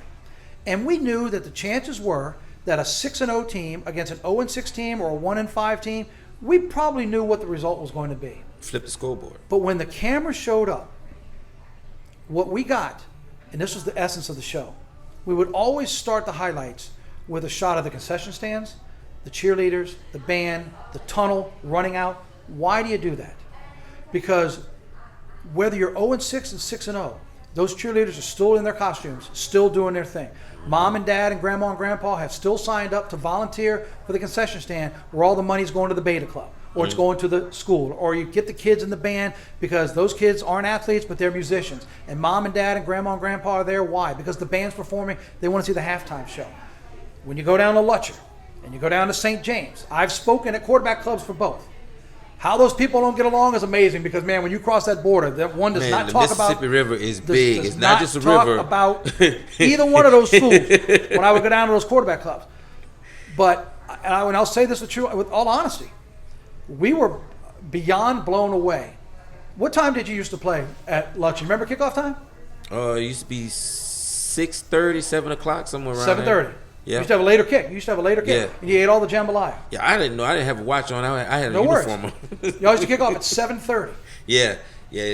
[SPEAKER 2] And we knew that the chances were that a 6-0 team against an 0-6 team or a 1-5 team, we probably knew what the result was going to be.
[SPEAKER 3] Flip the scoreboard.
[SPEAKER 2] But when the camera showed up, what we got, and this was the essence of the show, we would always start the highlights with a shot of the concession stands the cheerleaders, the band, the tunnel, running out. Why do you do that? Because whether you're 0-6 and 6-0, those cheerleaders are still in their costumes, still doing their thing. Mom and dad and grandma and grandpa have still signed up to volunteer for the concession stand where all the money's going to the Beta Club, or it's going to the school, or you get the kids in the band because those kids aren't athletes, but they're musicians. And mom and dad and grandma and grandpa are there. Why? Because the band's performing. They want to see the halftime show. When you go down to Lutcher and you go down to St. James, I've spoken at quarterback clubs for both. How those people don't get along is amazing because, man, when you cross that border, that one does not talk about...
[SPEAKER 3] the Mississippi River is big. It's not just a river.
[SPEAKER 2] About either one of those schools when I would go down to those quarterback clubs. But, and I'll say this with all honesty, we were beyond blown away. What time did you used to play at Lutcher? Remember kickoff time?
[SPEAKER 3] It used to be 6:30, 7 o'clock, somewhere around
[SPEAKER 2] 7:30.
[SPEAKER 3] there. Yeah.
[SPEAKER 2] You used to have a later kick.
[SPEAKER 3] Yeah.
[SPEAKER 2] And you ate all the jambalaya.
[SPEAKER 3] Yeah, I didn't know. I didn't have a watch on. I had a
[SPEAKER 2] no
[SPEAKER 3] uniform
[SPEAKER 2] worries.
[SPEAKER 3] on.
[SPEAKER 2] You always used to kick off at 7:30.
[SPEAKER 3] Yeah.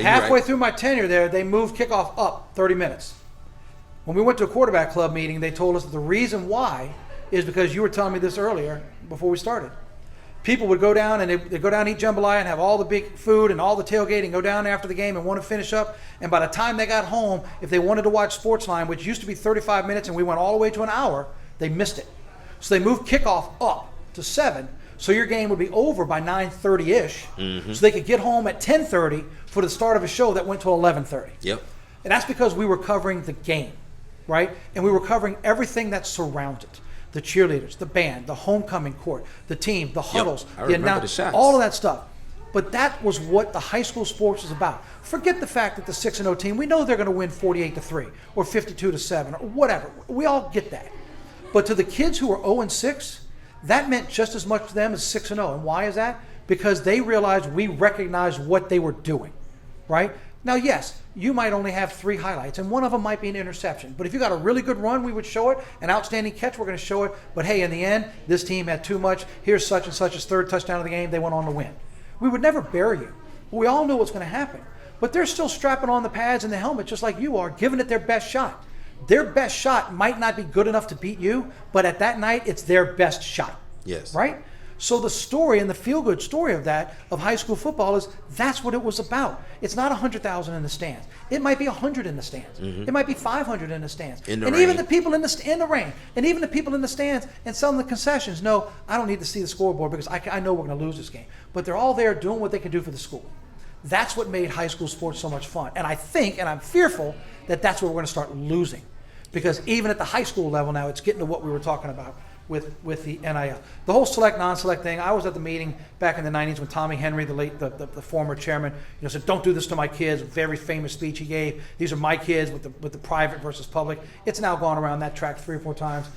[SPEAKER 2] Halfway through my tenure there, they moved kickoff up 30 minutes. When we went to a quarterback club meeting, they told us that the reason why is because you were telling me this earlier before we started. People would go down and they'd go down and eat jambalaya and have all the big food and all the tailgating, go down after the game and want to finish up. And by the time they got home, if they wanted to watch Sportsline, which used to be 35 minutes and we went all the way to an hour, they missed it. So they moved kickoff up to 7, so your game would be over by 9:30-ish, so they could get home at 10:30 for the start of a show that went to 11:30.
[SPEAKER 3] Yep.
[SPEAKER 2] And that's because we were covering the game, right? And we were covering everything that surrounded it. The cheerleaders, the band, the homecoming court, the team, the huddles,
[SPEAKER 3] the shots.
[SPEAKER 2] all of that stuff. But that was what the high school sports was about. Forget the fact that the 6-0 team, we know they're going to win 48-3 or 52-7 or whatever. We all get that. But to the kids who were 0-6, that meant just as much to them as 6-0. And why is that? Because they realized we recognized what they were doing, right? Now, yes, you might only have 3 highlights, and one of them might be an interception. But if you got a really good run, we would show it. An outstanding catch, we're going to show it. But, hey, in the end, this team had too much. Here's such and such's 3rd touchdown of the game. They went on to win. We would never bury you. We all know what's going to happen. But they're still strapping on the pads and the helmet just like you are, giving it their best shot. Their best shot might not be good enough to beat you, but at that night, it's their best shot.
[SPEAKER 3] Yes.
[SPEAKER 2] Right? So the story and the feel-good story of that, of high school football, is that's what it was about. It's not 100,000 in the stands. It might be 100 in the stands. It might be 500 in the stands.
[SPEAKER 3] In the
[SPEAKER 2] and
[SPEAKER 3] rain.
[SPEAKER 2] even the people in the rain. And even the people in the stands and selling the concessions know, I don't need to see the scoreboard because I know we're going to lose this game. But they're all there doing what they can do for the school. That's what made high school sports so much fun. And I think, and I'm fearful, that that's what we're going to start losing. Because even at the high school level now, it's getting to what we were talking about with the NIL. The whole select, non-select thing, I was at the meeting back in the 90s when Tommy Henry, the former chairman, said, don't do this to my kids. Very famous speech he gave. These are my kids with the private versus public. It's now gone around that track 3 or 4 times.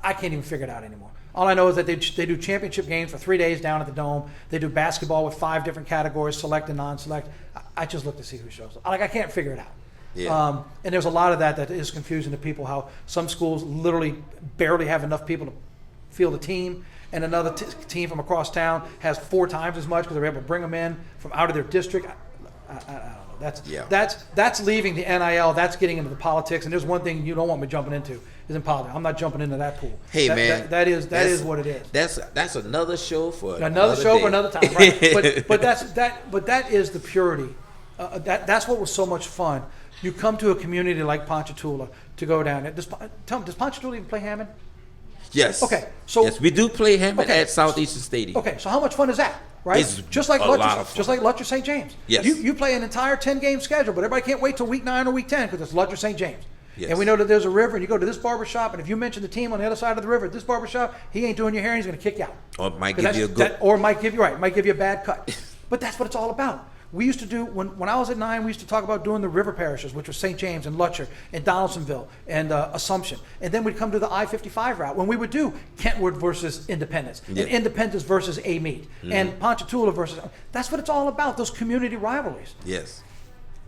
[SPEAKER 2] I can't even figure it out anymore. All I know is that they do championship games for 3 days down at the Dome. They do basketball with 5 different categories, select and non-select. I just look to see who shows up. I can't figure it out.
[SPEAKER 3] Yeah.
[SPEAKER 2] And there's a lot of that is confusing to people, how some schools literally barely have enough people to field a team, and another team from across town has 4 times as much because they're able to bring them in from out of their district. I don't know. That's leaving the NIL. That's getting into the politics. And there's one thing you don't want me jumping into is in politics. I'm not jumping into that pool.
[SPEAKER 3] Hey, man,
[SPEAKER 2] that is what it is.
[SPEAKER 3] That's another show for
[SPEAKER 2] another show for another time. Right? but that is the purity. That's what was so much fun. You come to a community like Ponchatoula to go down there. Does Ponchatoula even play Hammond?
[SPEAKER 3] Yes.
[SPEAKER 2] Okay. So
[SPEAKER 3] yes, we do play Hammond at Southeastern Stadium.
[SPEAKER 2] Okay. So how much fun is that? Right.
[SPEAKER 3] It's
[SPEAKER 2] just like
[SPEAKER 3] Lutcher
[SPEAKER 2] St. James.
[SPEAKER 3] Yes.
[SPEAKER 2] You play an entire 10-game schedule, but everybody can't wait till week 9 or week 10 because it's Lutcher St. James.
[SPEAKER 3] Yes.
[SPEAKER 2] And we know that there's a river, and you go to this barbershop, and if you mention the team on the other side of the river at this barbershop, he ain't doing your hair, and he's going to kick you out.
[SPEAKER 3] Or might give you a good.
[SPEAKER 2] Might give you a bad cut. But that's what it's all about. We used to do, when I was at 9, we used to talk about doing the river parishes, which were St. James and Lutcher and Donaldsonville and Assumption. And then we'd come to the I-55 route when we would do Kentwood versus Independence and Independence versus Amite and Ponchatoula versus. That's what it's all about, those community rivalries.
[SPEAKER 3] Yes.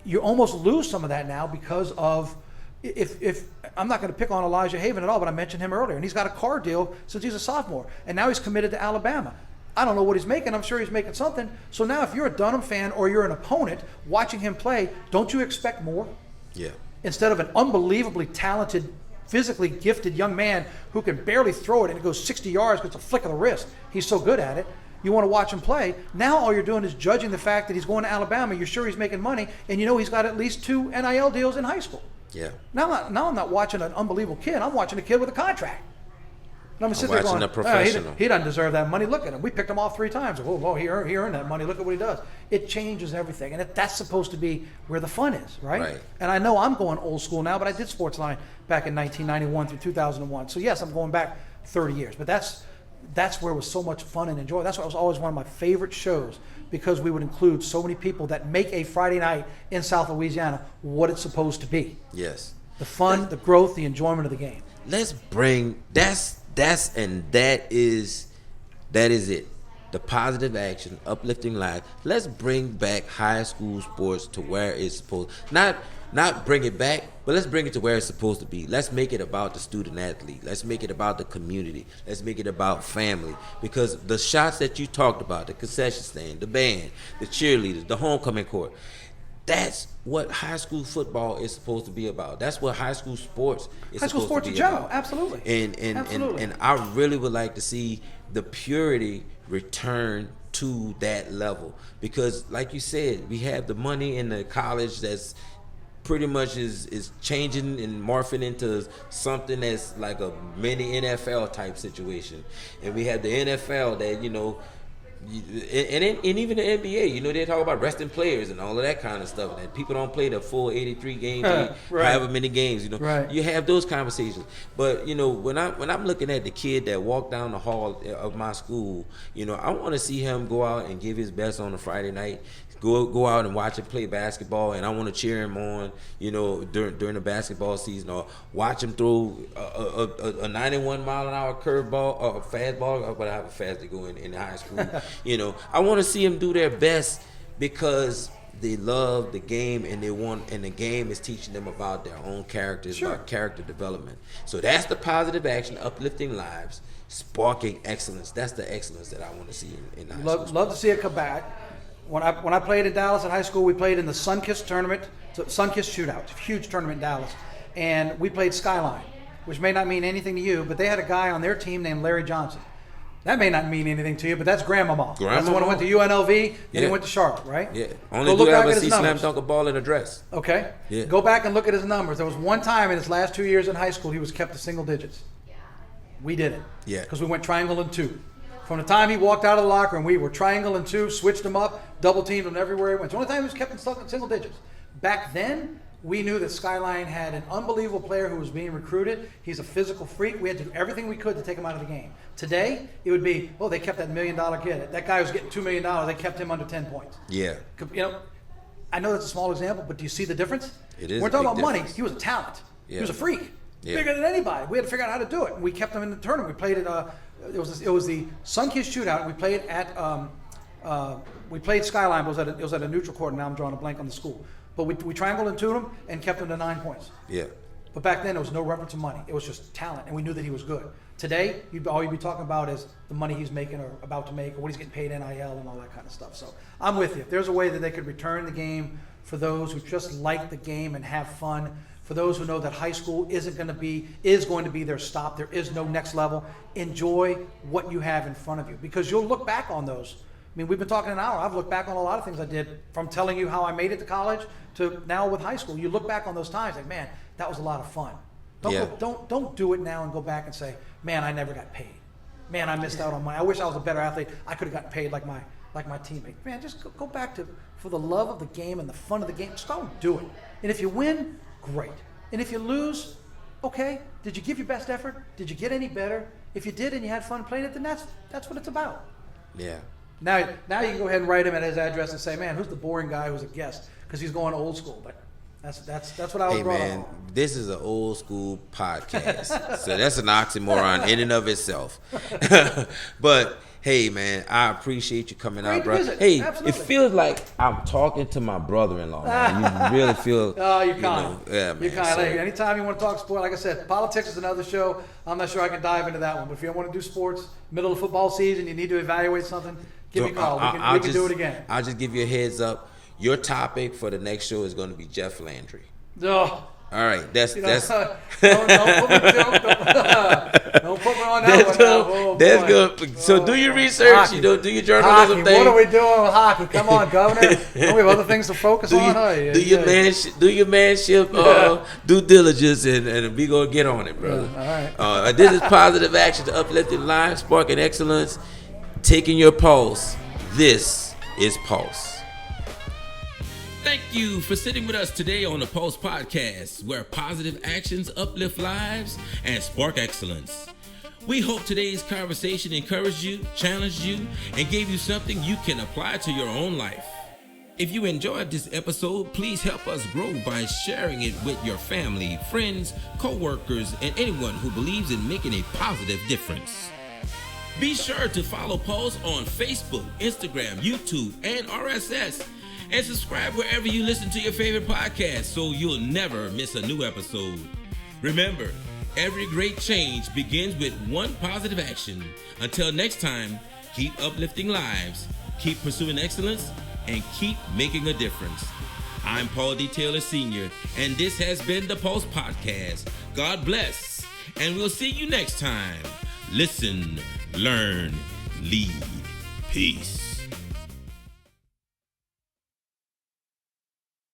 [SPEAKER 2] You almost lose some of that now because of, if I'm not going to pick on Elijah Haven at all, but I mentioned him earlier, and he's got a car deal since he's a sophomore, and now he's committed to Alabama. I don't know what he's making. I'm sure he's making something. So now if you're a Dunham fan or you're an opponent watching him play, don't you expect more?
[SPEAKER 3] Yeah.
[SPEAKER 2] Instead of an unbelievably talented physically gifted young man who can barely throw it and it goes 60 yards because it's a flick of the wrist. He's so good at it. You want to watch him play. Now all you're doing is judging the fact that he's going to Alabama. You're sure he's making money, and you know he's got at least 2 NIL deals in high school.
[SPEAKER 3] Yeah.
[SPEAKER 2] Now I'm not watching an unbelievable kid. I'm watching a kid with a contract. And I'm
[SPEAKER 3] watching
[SPEAKER 2] going,
[SPEAKER 3] a professional.
[SPEAKER 2] He doesn't deserve that money. Look at him. We picked him off 3 times. Whoa, he earned that money. Look at what he does. It changes everything. And that's supposed to be where the fun is, right? And I know I'm going old school now, but I did Sportsline back in 1991 through 2001. So, yes, I'm going back 30 years. But that's where it was so much fun and enjoy. That's why it was always one of my favorite shows, because we would include so many people that make a Friday night in South Louisiana what it's supposed to be.
[SPEAKER 3] Yes.
[SPEAKER 2] The fun, the growth, the enjoyment of the game.
[SPEAKER 3] Let's bring that is it. The positive action, uplifting life. Let's bring back high school sports to where it's supposed. Not bring it back, but let's bring it to where it's supposed to be. Let's make it about the student athlete. Let's make it about the community. Let's make it about family. Because the shots that you talked about, the concession stand, the band, the cheerleaders, the homecoming court, that's what high school football is supposed to be about. That's what high school sports is
[SPEAKER 2] high school
[SPEAKER 3] supposed
[SPEAKER 2] sports
[SPEAKER 3] to be
[SPEAKER 2] in general,
[SPEAKER 3] about.
[SPEAKER 2] absolutely.
[SPEAKER 3] And I really would like to see the purity return to that level, because like you said, we have the money in the college that's pretty much is changing and morphing into something that's like a mini NFL type situation, and we have the NFL that, you know, and even the NBA, you know, they talk about resting players and all of that kind of stuff, and people don't play the full 83 games, however many games, you know. You have those conversations, but you know, when I'm looking at the kid that walked down the hall of my school, you know, I want to see him go out and give his best on a Friday night. Go out and watch him play basketball, and I want to cheer him on, you know, during the basketball season, or watch him throw a 91 mile an hour curveball or a fastball, but I have a fast to go in high school. You know, I want to see him do their best, because they love the game and the game is teaching them about their own characters, about character development. So that's the positive action, uplifting lives, sparking excellence. That's the excellence that I want to see in high school.
[SPEAKER 2] Love to see it come back. When I played in Dallas in high school, we played in the Sunkist tournament, Sunkist shootout, it's a huge tournament in Dallas, and we played Skyline, which may not mean anything to you, but they had a guy on their team named Larry Johnson. That may not mean anything to you, but that's Grandmama. That's the one who went to UNLV, and he went to Charlotte, right?
[SPEAKER 3] Yeah. Only do ever see slam dunk a ball in a dress.
[SPEAKER 2] Okay.
[SPEAKER 3] Yeah.
[SPEAKER 2] Go back and look at his numbers. There was one time in his last 2 years in high school he was kept to single digits. We did it.
[SPEAKER 3] Yeah.
[SPEAKER 2] Because we went triangle and 2. From the time he walked out of the locker room, we were triangle and 2, switched him up, double teamed him everywhere he went. It's the only time he was kept in single digits. Back then, we knew that Skyline had an unbelievable player who was being recruited. He's a physical freak. We had to do everything we could to take him out of the game. Today, it would be, they kept that $1 million kid. That guy was getting $2 million. They kept him under 10 points.
[SPEAKER 3] Yeah.
[SPEAKER 2] You know, I know that's a small example, but do you see the difference?
[SPEAKER 3] It is.
[SPEAKER 2] We're talking about money. He was a talent. Yeah. He was a freak. Yeah. Bigger than anybody. We had to figure out how to do it. And we kept him in the tournament. We played at it was the Sunkist shootout. We played at we played Skyline. It was at a neutral court. And now I'm drawing a blank on the school. But we triangled and 2'd him and kept him to 9 points.
[SPEAKER 3] Yeah.
[SPEAKER 2] But back then there was no reference to money. It was just talent, and we knew that he was good. Today, all you'd be talking about is the money he's making or about to make, or what he's getting paid NIL and all that kind of stuff. So I'm with you. If there's a way that they could return the game for those who just like the game and have fun, for those who know that high school is going to be their stop. There is no next level. Enjoy what you have in front of you, because you'll look back on those. I mean, we've been talking an hour. I've looked back on a lot of things I did, from telling you how I made it to college to now with high school. You look back on those times like, man, that was a lot of fun. Don't do it now and go back and say, man, I never got paid. Man, I missed out on money. I wish I was a better athlete. I could have gotten paid like my teammate. Man, just go back to, for the love of the game and the fun of the game, just go do it. And if you win, great. And if you lose, okay, did you give your best effort? Did you get any better? If you did and you had fun playing it, then that's what it's about.
[SPEAKER 3] Yeah.
[SPEAKER 2] Now you can go ahead and write him at his address and say, man, who's the boring guy who's a guest? Because he's going old school. But that's what I was brought up on.
[SPEAKER 3] This is an old school podcast. So that's an oxymoron in and of itself. But hey, man, I appreciate you coming out, bro. Hey, absolutely. It feels like I'm talking to my brother-in-law, man. You really feel.
[SPEAKER 2] Oh, you're kind.
[SPEAKER 3] Yeah, man.
[SPEAKER 2] You're kind. Anytime you want to talk sport, like I said, politics is another show. I'm not sure I can dive into that one. But if you want to do sports, middle of football season, you need to evaluate something, give me a call. We can do it again.
[SPEAKER 3] I'll just give you a heads up. Your topic for the next show is going to be Jeff Landry.
[SPEAKER 2] Oh.
[SPEAKER 3] All right, that's
[SPEAKER 2] Don't put me on that one.
[SPEAKER 3] That's good. So do your research.
[SPEAKER 2] Hockey.
[SPEAKER 3] Do your journalism
[SPEAKER 2] hockey.
[SPEAKER 3] thing.
[SPEAKER 2] What are we doing with hockey? Come on, Governor. Don't we have other things to focus on?
[SPEAKER 3] Do your manship due diligence, and we gonna get on it, brother.
[SPEAKER 2] All right.
[SPEAKER 3] This is Positive Action to Uplifting Lives, Sparking Excellence, taking your pulse. This is Paulse.
[SPEAKER 1] Thank you for sitting with us today on the Paulse Podcast, where positive actions uplift lives and spark excellence. We hope today's conversation encouraged you, challenged you, and gave you something you can apply to your own life. If you enjoyed this episode, please help us grow by sharing it with your family, friends, co-workers, and anyone who believes in making a positive difference. Be sure to follow Paulse on Facebook, Instagram, YouTube, and RSS. And subscribe wherever you listen to your favorite podcast so you'll never miss a new episode. Remember, every great change begins with one positive action. Until next time, keep uplifting lives, keep pursuing excellence, and keep making a difference. I'm Paul D. Taylor Sr., and this has been the Paulse Podcast. God bless, and we'll see you next time. Listen, learn, lead. Peace.